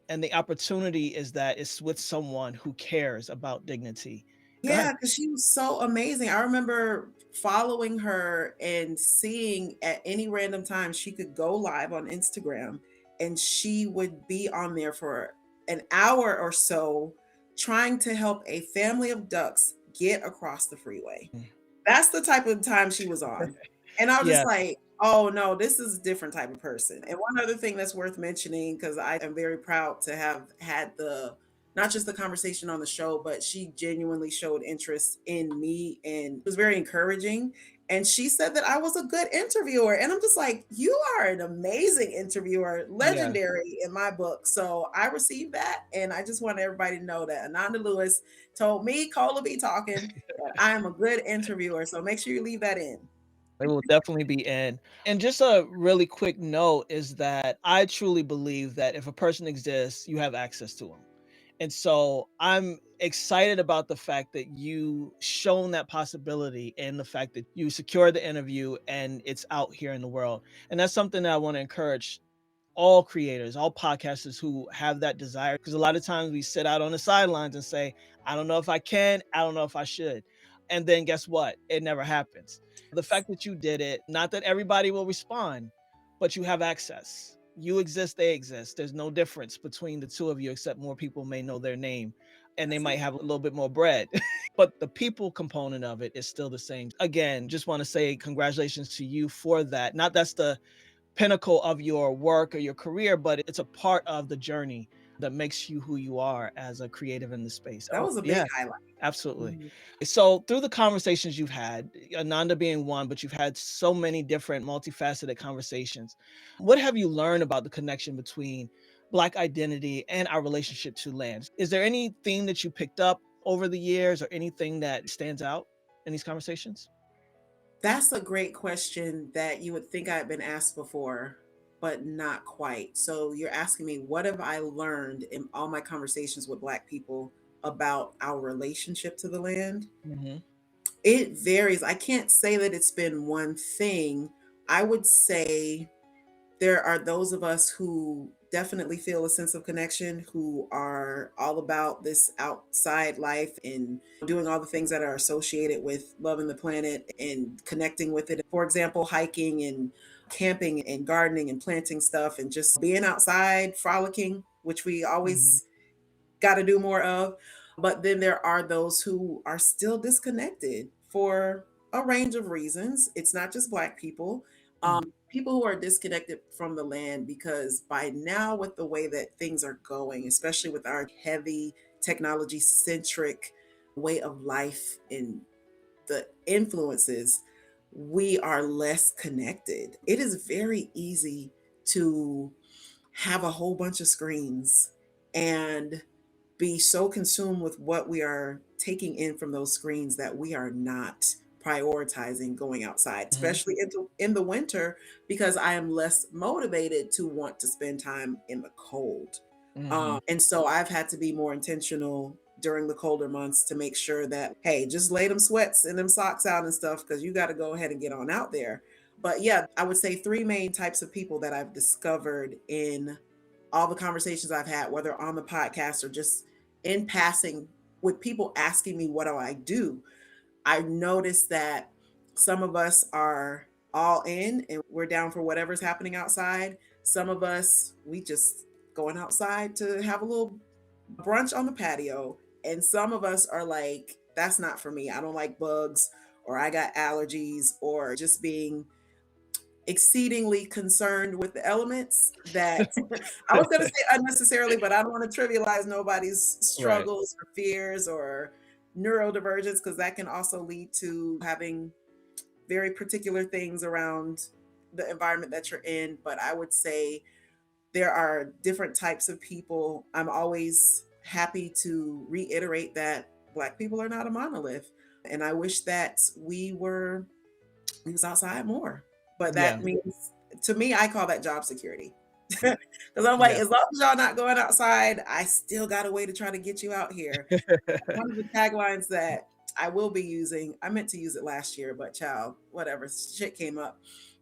And the opportunity is that it's with someone who cares about dignity. Go Yeah, ahead. because she was so amazing. I remember following her and seeing at any random time she could go live on Instagram, and she would be on there for an hour or so trying to help a family of ducks get across the freeway. Mm. That's the type of time she was on. And I was just Yeah. like, oh no, this is a different type of person. And one other thing that's worth mentioning, because I am very proud to have had the, not just the conversation on the show, but she genuinely showed interest in me and was very encouraging. And she said that I was a good interviewer. And I'm just like, you are an amazing interviewer, Yeah. legendary in my book. So I received that. And I just want everybody to know that Ananda Lewis told me, Colah B talking, that I am a good interviewer. So make sure you leave that in. It will definitely be in. And just a really quick note is that I truly believe that if a person exists, you have access to them. And so I'm excited about the fact that you shown that possibility and the fact that you secured the interview and it's out here in the world. And that's something that I want to encourage all creators, all podcasters who have that desire. Because a lot of times we sit out on the sidelines and say, I don't know if I can, I don't know if I should. And then guess what? It never happens. The fact that you did it, not that everybody will respond, but you have access. You exist, they exist. There's no difference between the two of you, except more people may know their name and they That's might it. have a little bit more bread. But the people component of it is still the same. Again, just want to say congratulations to you for that. Not that's the pinnacle of your work or your career, but it's a part of the journey that makes you who you are as a creative in the space. That Oh, was a big yeah, highlight. absolutely. Mhm. So, through the conversations you've had, Ananda being one, but you've had so many different multifaceted conversations, what have you learned about the connection between Black identity and our relationship to land? Is there any theme that you picked up over the years or anything that stands out in these conversations? That's a great question that you would think I had been asked before, but not quite. So you're asking me, what have I learned in all my conversations with Black people about our relationship to the land? Hmm. It varies. I can't say that it's been one thing. I would say there are those of us who definitely feel a sense of connection, who are all about this outside life and doing all the things that are associated with loving the planet and connecting with it. For example, hiking and camping and gardening and planting stuff and just being outside, frolicking, which we Hmm. always got to do more of. But then there are those who are still disconnected for a range of reasons. It's not just Black people. People who are disconnected from the land because by now, with the way that things are going, especially with our heavy technology centric way of life and the influences, we are less connected. It is very easy to have a whole bunch of screens and be so consumed with what we are taking in from those screens that we are not prioritizing going outside, Hmm. especially in the winter, because I am less motivated to want to spend time in the cold. Hmm. And so I've had to be more intentional during the colder months to make sure that, hey, just lay them sweats and them socks out and stuff because you got to go ahead and get on out there. But yeah, I would say three main types of people that I've discovered in all the conversations I've had, whether on the podcast or just in passing with people asking me, what do I do? I noticed that some of us are all in and we're down for whatever's happening outside. Some of us, we just going outside to have a little brunch on the patio. And some of us are like, that's not for me. I don't like bugs, or I got allergies, or just being exceedingly concerned with the elements that I was going to say unnecessarily, but I don't want to trivialize nobody's Right. struggles or fears or neurodivergence because that can also lead to having very particular things around the environment that you're in. But I would say there are different types of people. I'm always happy to reiterate that Black people are not a monolith. And I wish that we was outside more. But Yeah. that means, to me, I call that job security. Because I'm like, Yeah. as long as y'all not going outside, I still got a way to try to get you out here. One of the taglines that I will be using, I meant to use it last year, but child, whatever, shit came up.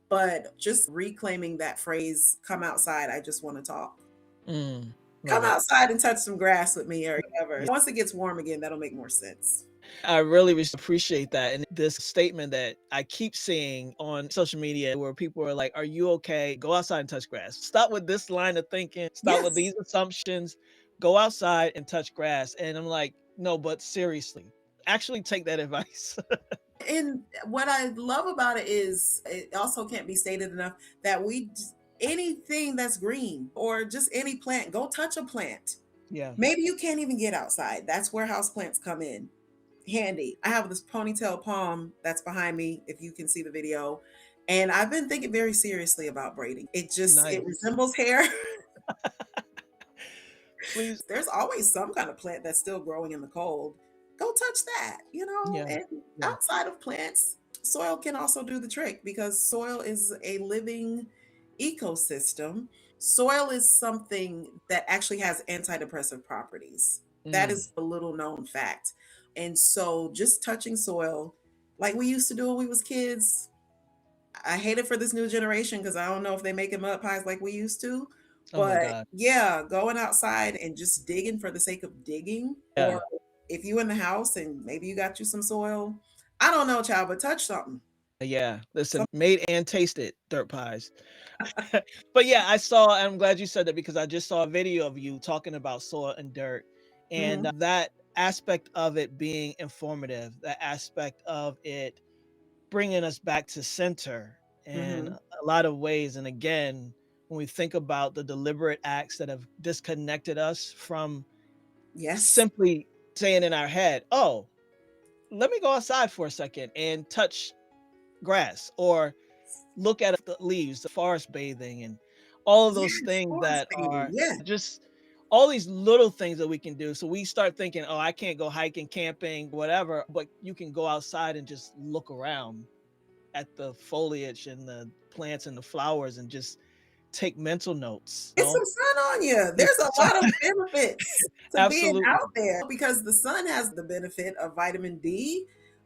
But just reclaiming that phrase, come outside, I just want to talk. Love Come it. outside and touch some grass with me or whatever. Once it gets warm again, that'll make more sense. I really appreciate that. And this statement that I keep seeing on social media where people are like, are you okay? Go outside and touch grass. Stop with this line of thinking, stop with Yes. these assumptions, go outside and touch grass. And I'm like, no, but seriously, actually take that advice. And what I love about it is it also can't be stated enough that anything that's green or just any plant, go touch a plant. Yeah. Maybe you can't even get outside. That's where house plants come in. handy. I have this ponytail palm that's behind me, if you can see the video. And I've been thinking very seriously about braiding. It Nice. resembles hair. Please. There's always some kind of plant that's still growing in the cold. Go touch that, you know? Yeah. And Yeah. outside of plants, soil can also do the trick because soil is a living ecosystem. Soil is something that actually has antidepressive properties. That Mm. is a little known fact. And so just touching soil like we used to do when we was kids, I hate it for this new generation because I don't know if they make mud pies like we used to. Oh my But God. yeah, going outside and just digging for the sake of digging, Yeah. or if you in the house and maybe you got you some soil, I don't know, child, but touch something. Yeah. Listen, Some, made and tasted dirt pies. But yeah, I saw, and I'm glad you said that because I just saw a video of you talking about soil and dirt and mhm, that aspect of it being informative, that aspect of it bringing us back to center in mhm. a lot of ways. And again, when we think about the deliberate acts that have disconnected us from Yes. simply saying in our head, oh, let me go outside for a second and touch grass or look at the leaves, the forest bathing, and all of those Yes. things Forest that bathing. are Yeah. just all these little things that we can do. So we start thinking, oh, I can't go hiking, camping, whatever, but you can go outside and just look around at the foliage and the plants and the flowers and just take mental notes. Get some sun on you. Get There's a some lot of benefits to being absolutely. out there because the sun has the benefit of vitamin D.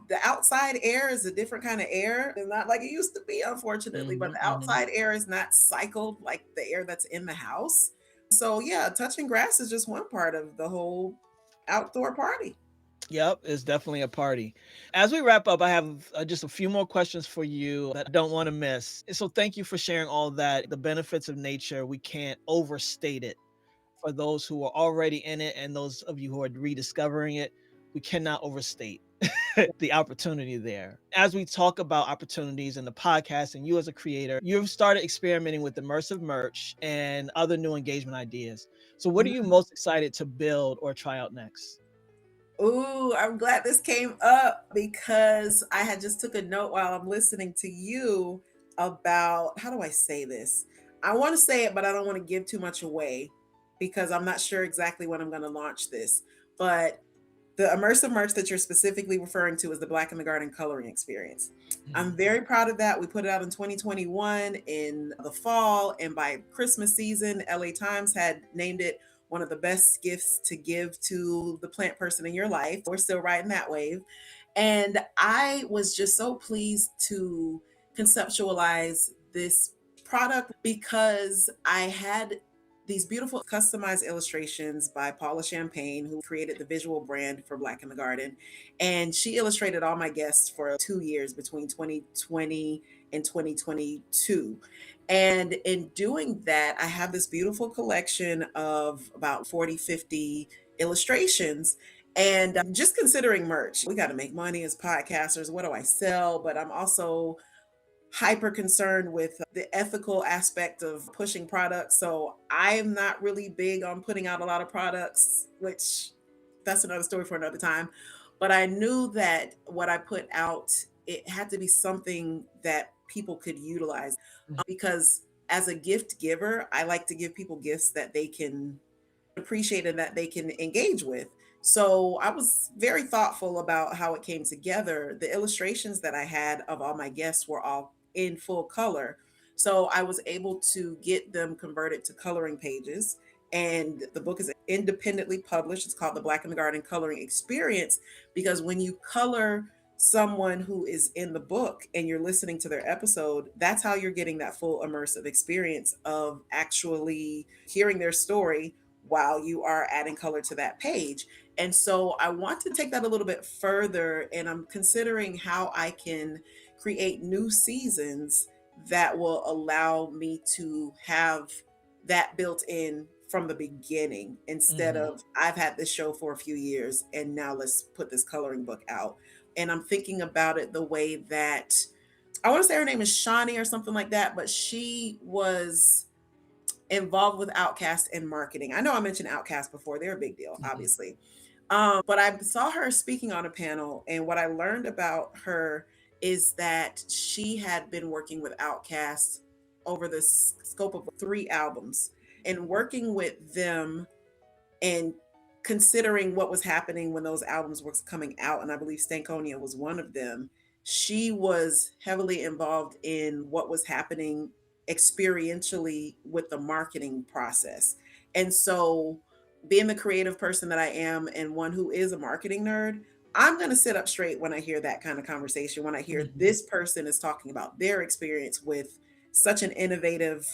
The outside air is a different kind of air. It's not like it used to be, unfortunately, but Mhm, the mhm. outside air is not cycled like the air that's in the house. So, yeah, touching grass is just one part of the whole outdoor party. Yep, it's definitely a party. As we wrap up, I have just a few more questions for you that I don't want to miss. So thank you for sharing all that. The benefits of nature, we can't overstate it. For those who are already in it and those of you who are rediscovering it, we cannot overstate the opportunity there. As we talk about opportunities in the podcast and you as a creator, you've started experimenting with immersive merch and other new engagement ideas. So what are you most excited to build or try out next? Ooh, I'm glad this came up because I had just took a note while I'm listening to you about how do I say this? I want to say it, but I don't want to give too much away because I'm not sure exactly when I'm going to launch this. But the immersive merch that you're specifically referring to is the Black in the Garden coloring experience. I'm Mhm. very proud of that. We put it out in 2021 in the fall, and by Christmas season, LA Times had named it one of the best gifts to give to the plant person in your life. We're still riding that wave. And I was just so pleased to conceptualize this product because I had these beautiful customized illustrations by Paula Champagne, who created the visual brand for Black in the Garden. And she illustrated all my guests for 2 years between 2020 and 2022. And in doing that, I have this beautiful collection of about 40, 50 illustrations. And just considering merch, we got to make money as podcasters. What do I sell? But I'm also hyper concerned with the ethical aspect of pushing products. So I am not really big on putting out a lot of products, which that's another story for another time. But I knew that what I put out, it had to be something that people could utilize because as a gift giver, I like to give people gifts that they can appreciate and that they can engage with. So I was very thoughtful about how it came together. The illustrations that I had of all my guests were all in full color. So I was able to get them converted to coloring pages. And the book is independently published. It's called The Black in the Garden Coloring Experience because when you color someone who is in the book and you're listening to their episode, that's how you're getting that full immersive experience of actually hearing their story while you are adding color to that page. And so I want to take that a little bit further, and I'm considering how I can create new seasons that will allow me to have that built in from the beginning instead Mhm. of I've had this show for a few years and now let's put this coloring book out. And I'm thinking about it the way that I want to say her name is Shawnee or something like that, but she was involved with Outcast and marketing. I know I mentioned Outcast before, they're a big deal, Mhm. obviously. But I saw her speaking on a panel, and what I learned about her is that she had been working with Outkast over the scope of 3 albums, and working with them and considering what was happening when those albums were coming out, and I believe Stankonia was one of them. She was heavily involved in what was happening experientially with the marketing process. And so, being the creative person that I am and one who is a marketing nerd, I'm going to sit up straight when I hear that kind of conversation, when I hear Mhm. this person is talking about their experience with such an innovative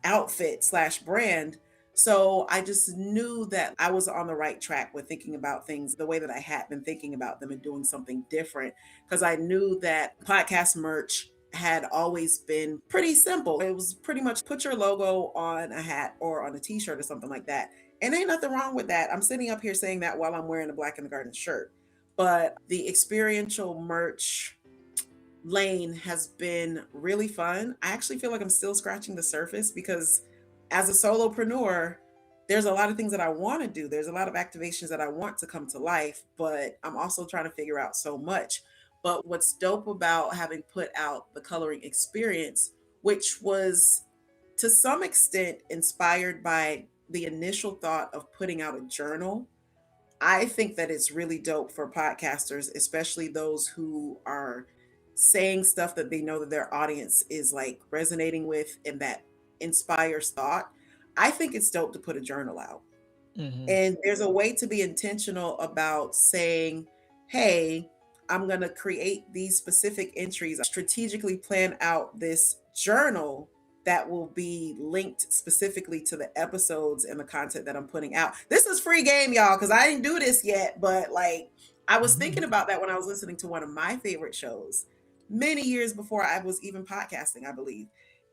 outfit slash brand. So I just knew that I was on the right track with thinking about things the way that I had been thinking about them and doing something different. Because I knew that podcast merch had always been pretty simple. It was pretty much put your logo on a hat or on a t-shirt or something like that. And ain't nothing wrong with that. I'm sitting up here saying that while I'm wearing a Black in the Garden shirt. But the experiential merch lane has been really fun. I actually feel like I'm still scratching the surface because as a solopreneur, there's a lot of things that I want to do. There's a lot of activations that I want to come to life, but I'm also trying to figure out so much. But what's dope about having put out the coloring experience, which was to some extent inspired by the initial thought of putting out a journal, I think that it's really dope for podcasters, especially those who are saying stuff that they know that their audience is like resonating with and that inspires thought. I think it's dope to put a journal out. Mhm. And there's a way to be intentional about saying, hey, I'm going to create these specific entries, strategically plan out this journal that will be linked specifically to the episodes and the content that I'm putting out. This is free game, y'all, because I didn't do this yet, but like I was thinking Mhm. about that when I was listening to one of my favorite shows many years before I was even podcasting, I believe.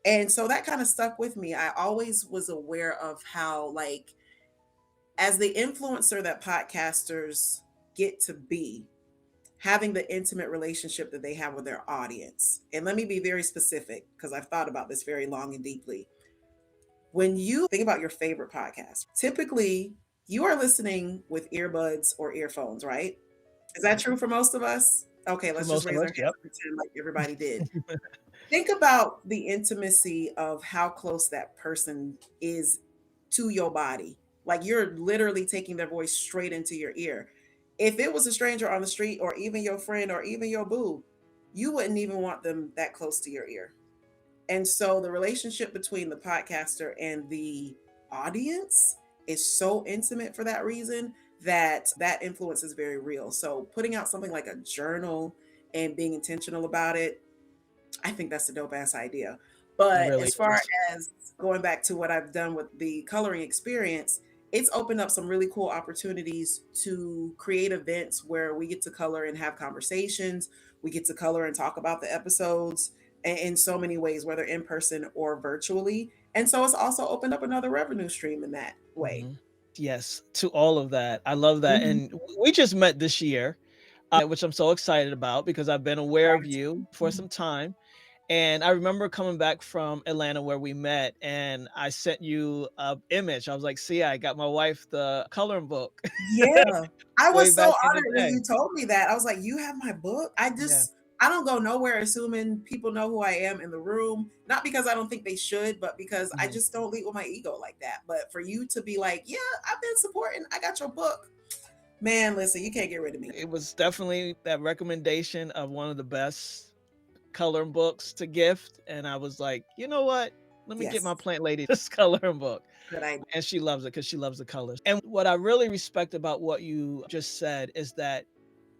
And so that kind of stuck with me. I always was aware of how, like, as the influencer that podcasters get to be, having the intimate relationship that they have with their audience. And let me be very specific because I've thought about this very long and deeply. When you think about your favorite podcast, typically you are listening with earbuds or earphones, right? Is that true for most of us? Okay, For let's just most of raise our us, hands yep. and pretend like everybody did. Think about the intimacy of how close that person is to your body. Like you're literally taking their voice straight into your ear. If it was a stranger on the street or even your friend or even your boo, you wouldn't even want them that close to your ear. And so the relationship between the podcaster and the audience is so intimate for that reason that that influence is very real. So putting out something like a journal and being intentional about it, I think that's a dope ass idea. It But really as far is. as going back to what I've done with the coloring experience, it's opened up some really cool opportunities to create events where we get to color and have conversations. We get to color and talk about the episodes in so many ways, whether in person or virtually. And so it's also opened up another revenue stream in that way. Mhm. Yes, to all of that. I love that, Mhm. and we just met this year, which I'm so excited about because I've been aware of you for Mhm. some time. And I remember coming back from Atlanta where we met, and I sent you a image. I was like, "See, I got my wife the coloring book Yeah. I way was so back in the honored when day." you told me that. I was like, "You have my book?" Yeah. I don't go nowhere assuming people know who I am in the room, not because I don't think they should, but because I Mhm. just don't lead with my ego like that. But for you to be like, "Yeah, I've been supporting. I got your book." Man, listen, you can't get rid of me. It was definitely that recommendation of one of the best coloring books to gift, and I was like, "You know what? Let me get Yes. my plant lady this coloring book." Good idea. And she loves it because she loves the colors. And what I really respect about what you just said is that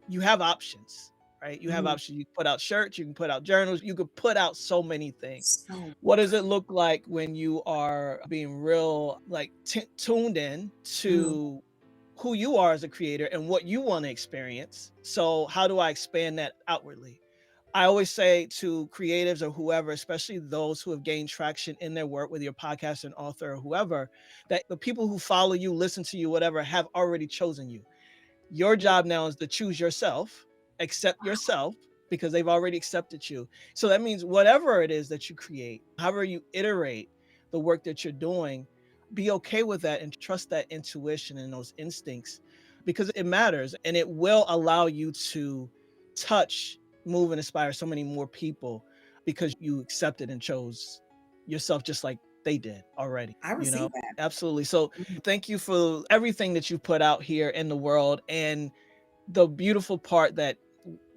you have options, right? You have Mhm. options. You can put out shirts, you can put out journals, you could put out so many things. So What does it look like when you are being real, like tuned in mhm. to who you are as a creator and what you want to experience? So, how do I expand that outwardly? I always say to creatives or whoever, especially those who have gained traction in their work, whether you're a podcast, an author, or whoever, that the people who follow you, listen to you, whatever, have already chosen you. Your Yeah. job now is to choose yourself, accept yourself because they've already accepted you. So that means whatever it is that you create, however you iterate the work that you're doing, be okay with that and trust that intuition and those instincts. because it matters and it will allow you to touch, move, and inspire so many more people because you accepted and chose yourself just like they did already, I you know? received that. Absolutely. So Mhm. thank you for everything that you put out here in the world and the beautiful part that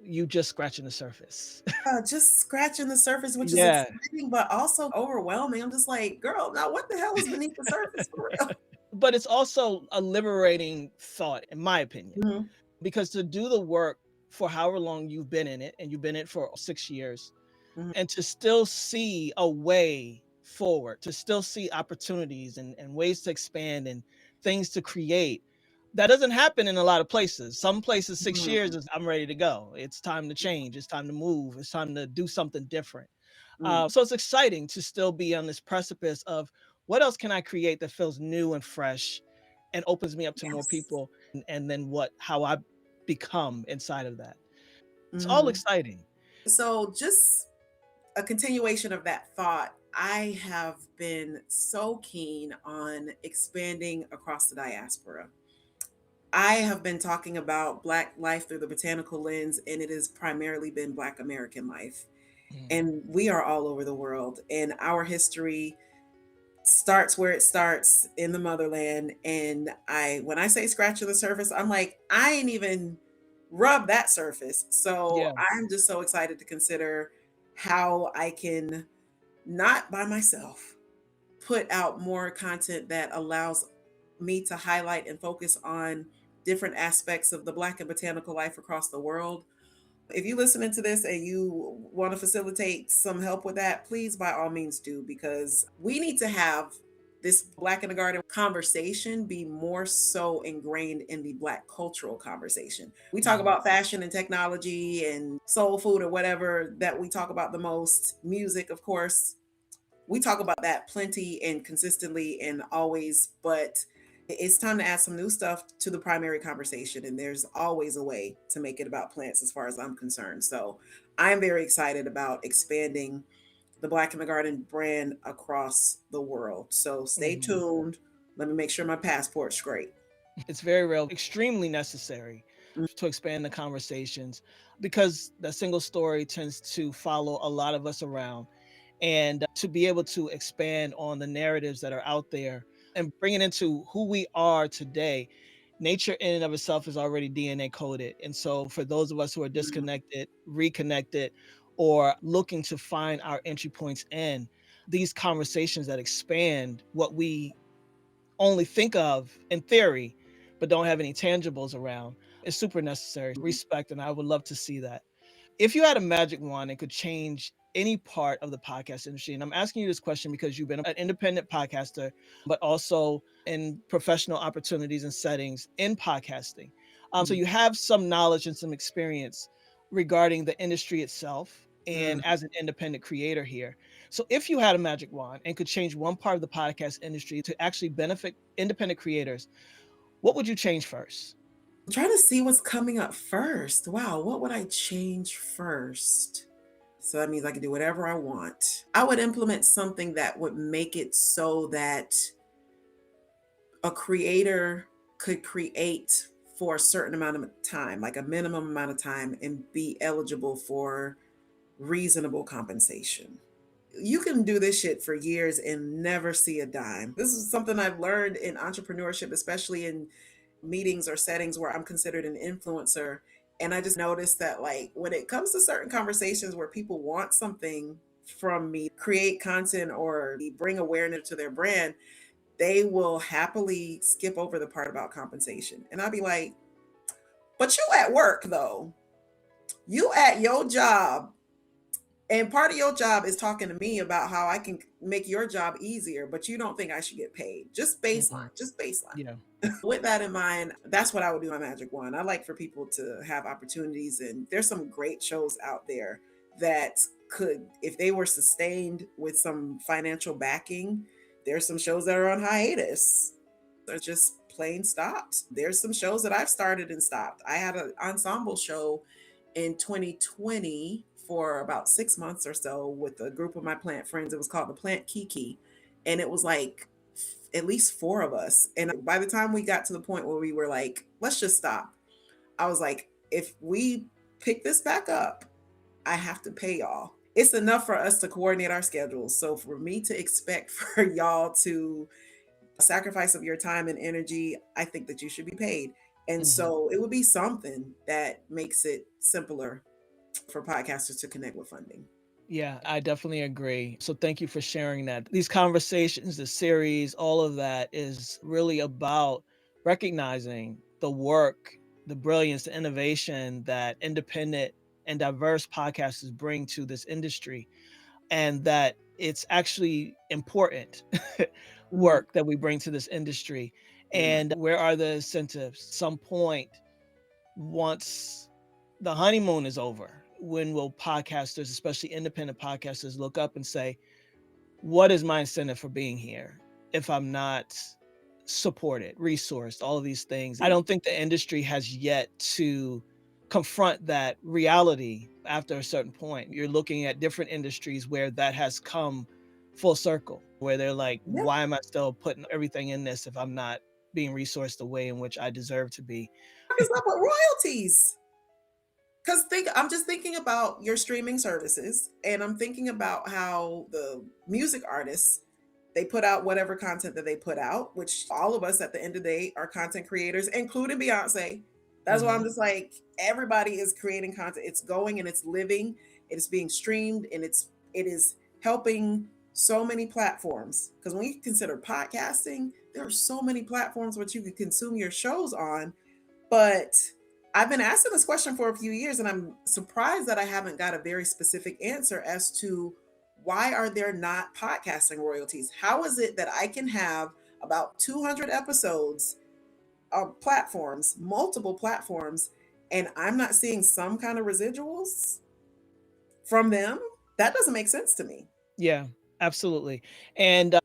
you just scratching the surface. Just scratching the surface, which is Yeah. exciting, but also overwhelming. I'm just like, girl, now what the hell is beneath the surface for real? But it's also a liberating thought, in my opinion, Mhm, because to do the work for however long you've been in it, and you've been in it for 6 years, mhm, and to still see a way forward, to still see opportunities and ways to expand and things to create. That doesn't happen in a lot of places. Some places, 6 years mhm, is I'm ready to go. It's time to change. It's time to move. It's time to do something different. mm. So it's exciting to still be on this precipice of what else can I create that feels new and fresh and opens me up to more Yes. people and then how I become inside of that. It's all Mhm. exciting. So, just a continuation of that thought, I have been so keen on expanding across the diaspora. I have been talking about Black life through the botanical lens, and it has primarily been Black American life. Mm. And we are all over the world, and our history starts where it starts in the motherland. And when I say scratching the surface, I'm like, I ain't even rub that surface. So Yeah. I'm just so excited to consider how I can, not by myself, put out more content that allows me to highlight and focus on different aspects of the Black and botanical life across the world. If you listening to this and you want to facilitate some help with that, please by all means do, because we need to have this Black in the Garden conversation be more so ingrained in the Black cultural conversation. We talk Mhm. about fashion and technology and soul food or whatever that we talk about the most, music, of course, we talk about that plenty and consistently and always, but it's time to add some new stuff to the primary conversation. And there's always a way to make it about plants as far as I'm concerned. So I'm very excited about expanding the Black in the Garden brand across the world. So stay Mhm. tuned. Let me make sure my passport's great. It's very real, extremely necessary Mm, to expand the conversations because that single story tends to follow a lot of us around. And to be able to expand on the narratives that are out there and bring it into who we are today, nature in and of itself is already DNA coded. And so for those of us who are mm, disconnected, reconnected, or looking to find our entry points in these conversations that expand what we only think of in theory, but don't have any tangibles around, is super necessary. mm, Respect, and I would love to see that. If you had a magic wand and could change any part of the podcast industry, and I'm asking you this question because you've been an independent podcaster, but also in professional opportunities and settings in podcasting. So mm, you have some knowledge and some experience regarding the industry itself and mm. as an independent creator here. So if you had a magic wand and could change one part of the podcast industry to actually benefit independent creators, what would you change first? I'm trying to see what's coming up first. Wow, what would I change first? So that means I can do whatever I want. I would implement something that would make it so that a creator could create for a certain amount of time, like a minimum amount of time, and be eligible for reasonable compensation. You can do this shit for years and never see a dime. This is something I've learned in entrepreneurship, especially in meetings or settings where I'm considered an influencer. And I just noticed that, like, when it comes to certain conversations where people want something from me, create content or bring awareness to their brand, they will happily skip over the part about compensation. And I'll be like, but you at work though. You at your job. And part of your job is talking to me about how I can make your job easier, but you don't think I should get paid. Just Mhm. baseline, just baseline. Yeah. With that in mind, that's what I would do my magic wand. I like for people to have opportunities, and there's some great shows out there that could, if they were sustained with some financial backing, there's some shows that are on hiatus. They're just plain stopped. There's some shows that I've started and stopped. I had an ensemble show in 2020 for about 6 months or so with a group of my plant friends. It was called the Plant Kiki. And it was like at least four of us. And by the time we got to the point where we were like, let's just stop. I was like, if we pick this back up, I have to pay y'all. It's enough for us to coordinate our schedules. So for me to expect for y'all to sacrifice of your time and energy, I think that you should be paid. And Mhm. so it would be something that makes it simpler for podcasters to connect with funding. Yeah, I definitely agree. So thank you for sharing that. These conversations, the series, all of that is really about recognizing the work, the brilliance, the innovation that independent and diverse podcasters bring to this industry, and that it's actually important Mm, work that we bring to this industry. very much. And where are the incentives? Some point, once the honeymoon is over, when will podcasters, especially independent podcasters, look up and say, what is my incentive for being here if I'm not supported, resourced, all of these things? I don't think the industry has yet to confront that reality after a certain point. You're looking at different industries where that has come full circle, where they're like, Yeah. why am I still putting everything in this if I'm not being resourced the way in which I deserve to be? What is up with royalties? Because I'm just thinking about your streaming services, and I'm thinking about how the music artists, they put out whatever content that they put out, which all of us at the end of the day are content creators, including Beyonce. That's why I'm Mhm. just like, everybody is creating content. It's going and it's living, it's being streamed, and it is helping so many platforms. Because when you consider podcasting, there are so many platforms which you can consume your shows on. But I've been asking this question for a few years, and I'm surprised that I haven't got a very specific answer as to why are there not podcasting royalties? How is it that I can have about 200 episodes of platforms, multiple platforms, and I'm not seeing some kind of residuals from them? That doesn't make sense to me. Yeah, absolutely. And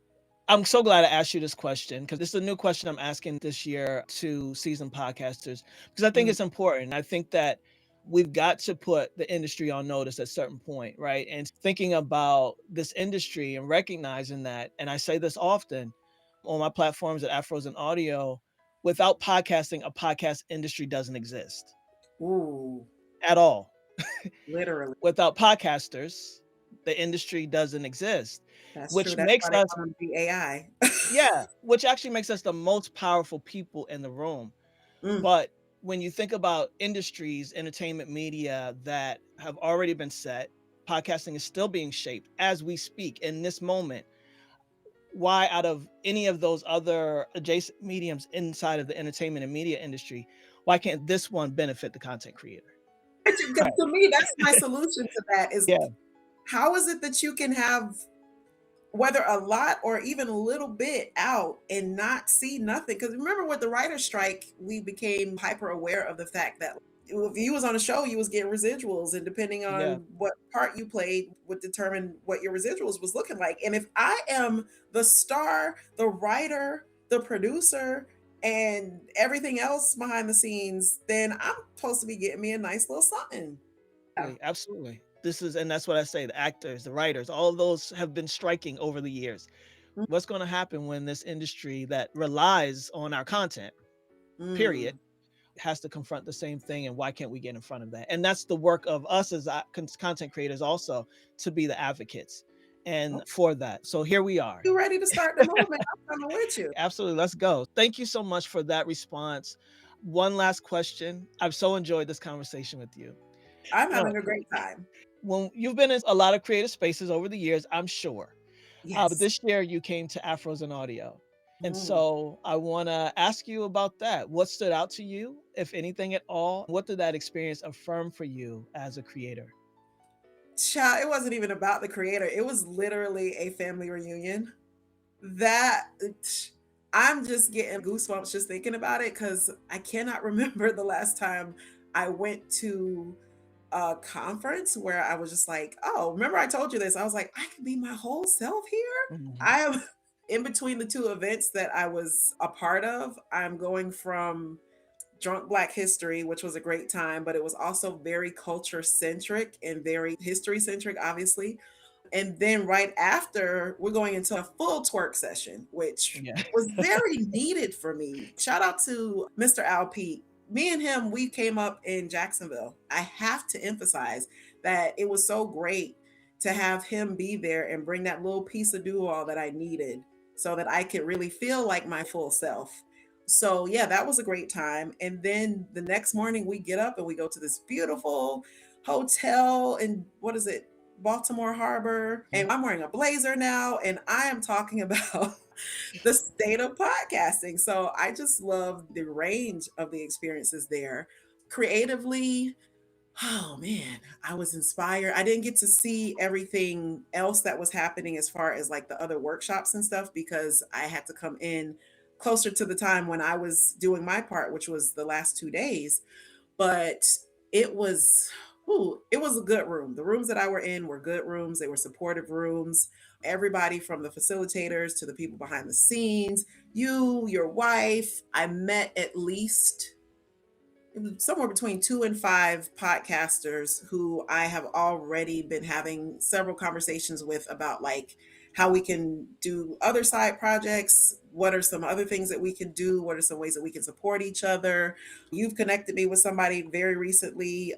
I'm so glad I asked you this question because this is a new question I'm asking this year to seasoned podcasters because I think Mm. it's important. I think that we've got to put the industry on notice at a certain point, right? And thinking about this industry and recognizing that, and I say this often on my platforms at Afros and Audio, without podcasting, a podcast industry doesn't exist Ooh, at all. literally. Without podcasters, the industry doesn't exist, That's true. which That's makes why they us, want them to be AI. yeah, which actually makes us the most powerful people in the room. Mm. But when you think about industries, entertainment media that have already been set, podcasting is still being shaped as we speak in this moment. Why, out of any of those other adjacent mediums inside of the entertainment and media industry, why can't this one benefit the content creator? Right. To me, that's my solution to that is, Yeah. how is it that you can have whether a lot or even a little bit out and not see nothing? Because remember, with the writer's strike, we became hyper aware of the fact that if you was on a show, you was getting residuals, and depending Yeah. on what part you played would determine what your residuals was looking like. And if I am the star, the writer, the producer, and everything else behind the scenes, then I'm supposed to be getting me a nice little something. Yeah. Absolutely. This is, and that's what I say, the actors, the writers, all of those have been striking over the years. What's going to happen when this industry that relies on our content, period, Mm. has to confront the same thing, and why can't we get in front of that? And that's the work of us as content creators also, to be the advocates and Oh, for that. So here we are. you ready to start the movement? I'm coming with you. Absolutely. Let's go. Thank you so much for that response. One last question. I've so enjoyed this conversation with you. I'm You know, having a great time. when you've been in a lot of creative spaces over the years, I'm sure. But Yes. this year you came to Afros and Audio. And Mm. so I want to ask you about that. What stood out to you, if anything at all? What did that experience affirm for you as a creator? Child, it wasn't even about the creator. It was literally a family reunion. That I'm just getting goosebumps just thinking about it because I cannot remember the last time I went to a conference where I was just like, oh, remember I told you this? I was like, I can be my whole self here. Mhm. I am in between the two events that I was a part of. I'm going from Drunk Black History, which was a great time, but it was also very culture centric and very history centric, obviously. And then right after, we're going into a full twerk session, which Yeah. was very needed for me. Shout out to Mr. Al Pete. me and him, we came up in Jacksonville. I have to emphasize that it was so great to have him be there and bring that little piece of do all that I needed so that I could really feel like my full self. So, yeah, that was a great time. And then the next morning, we get up and we go to this beautiful hotel in what is it, Baltimore Harbor. And I'm wearing a blazer now, and I am talking about the state of podcasting. So I just love the range of the experiences there. Creatively, oh man, I was inspired. I didn't get to see everything else that was happening as far as like the other workshops and stuff because I had to come in closer to the time when I was doing my part, which was the last 2 days. But it was, it was a good room. The rooms that I were in were good rooms. They were supportive rooms. Everybody from the facilitators to the people behind the scenes, you, your wife. I met at least somewhere between 2 and 5 podcasters who I have already been having several conversations with about like how we can do other side projects. What are some other things that we can do? What are some ways that we can support each other? You've connected me with somebody very recently.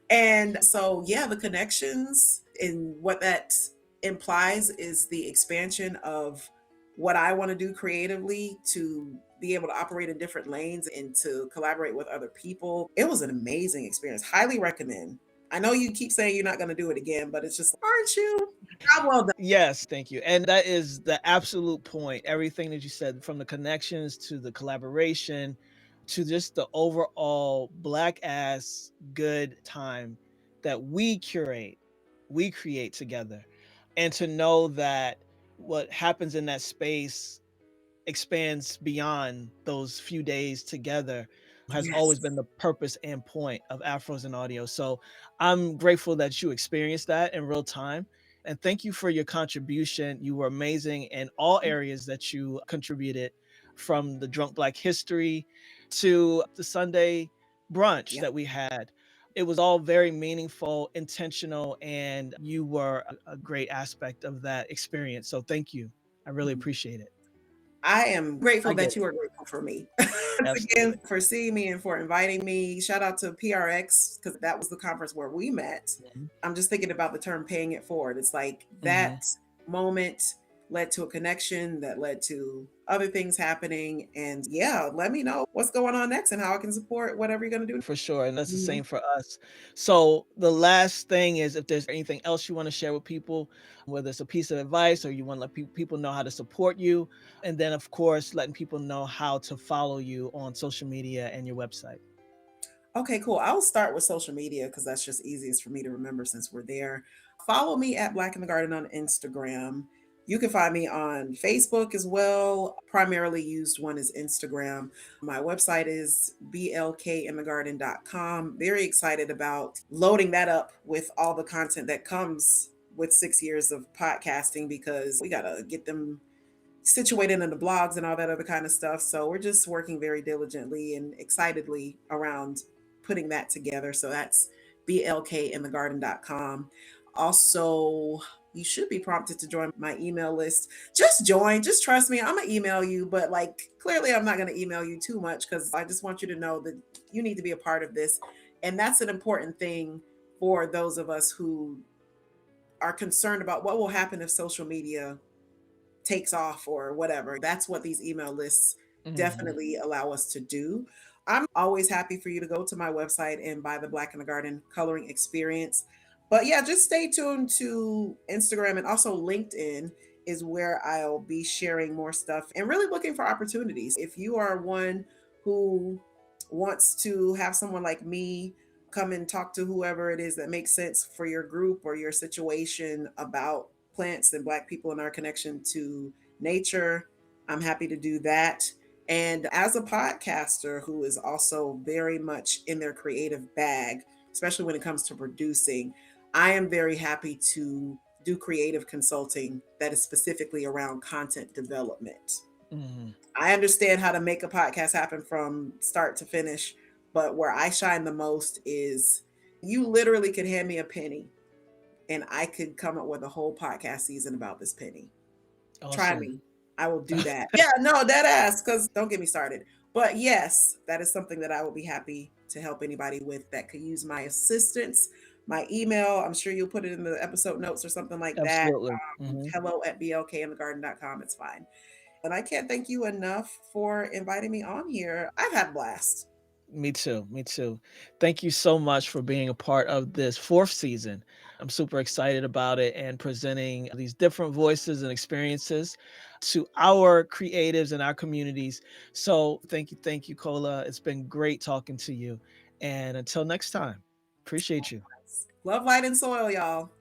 And so, yeah, the connections and what that implies is the expansion of what I want to do creatively to be able to operate in different lanes and to collaborate with other people. It was an amazing experience. Highly recommend. I know you keep saying you're not going to do it again, but it's just, aren't you? Job well done. Yes, thank you. And that is the absolute point. Everything that you said, from the connections to the collaboration to just the overall black ass good time that we create together. And to know that what happens in that space expands beyond those few days together has always Yes. been the purpose and point of Afros and Audio. So I'm grateful that you experienced that in real time. And thank you for your contribution. You were amazing in all areas that you contributed, from the Drunk Black History to the Sunday brunch Yeah. that we had. It was all very meaningful, intentional, and you were a great aspect of that experience. So thank you. I really Mhm. appreciate it. I am grateful I get that it. you are grateful for me. Once again, Absolutely. for seeing me and for inviting me. Shout out to PRX because that was the conference where we met. Mhm. I'm just thinking about the term paying it forward. It's like Mhm. that moment led to a connection that led to other things happening. And yeah, let me know what's going on next and how I can support whatever you're going to do. For sure. And that's the Mhm. same for us. So the last thing is, if there's anything else you want to share with people, whether it's a piece of advice or you want to let people know how to support you. And then, of course, letting people know how to follow you on social media and your website. Okay, cool. I'll start with social media because that's just easiest for me to remember since we're there. Follow me at Black in the Garden on Instagram. You can find me on Facebook as well. Primarily used one is Instagram. My website is blkinthegarden.com. Very excited about loading that up with all the content that comes with 6 years of podcasting because we got to get them situated in the blogs and all that other kind of stuff. So we're just working very diligently and excitedly around putting that together. So that's blkinthegarden.com. Also, you should be prompted to join my email list. Just join, just trust me. I'm going to email you, but like clearly I'm not going to email you too much because I just want you to know that you need to be a part of this. And that's an important thing for those of us who are concerned about what will happen if social media takes off or whatever. That's what these email lists Mhm. definitely allow us to do. I'm always happy for you to go to my website and buy the Black in the Garden coloring experience. But yeah, just stay tuned to Instagram and also LinkedIn is where I'll be sharing more stuff and really looking for opportunities. If you are one who wants to have someone like me come and talk to whoever it is that makes sense for your group or your situation about plants and Black people and our connection to nature, I'm happy to do that. And as a podcaster who is also very much in their creative bag, especially when it comes to producing, I am very happy to do creative consulting that is specifically around content development. Mhm. I understand how to make a podcast happen from start to finish, but where I shine the most is you literally could hand me a penny and I could come up with a whole podcast season about this penny. Try Awesome. me. I will do that. Yeah, no, dead ass, because don't get me started. But yes, that is something that I would be happy to help anybody with that could use my assistance. My email, I'm sure you'll put it in the episode notes or something like that. Absolutely. Hmm. hello@blkinthegarden.com. It's fine. And I can't thank you enough for inviting me on here. I've had a blast. Me too. Me too. Thank you so much for being a part of this fourth season. I'm super excited about it and presenting these different voices and experiences to our creatives and our communities. So thank you, Cola. It's been great talking to you. And until next time, appreciate you. Love, light, and soil, y'all.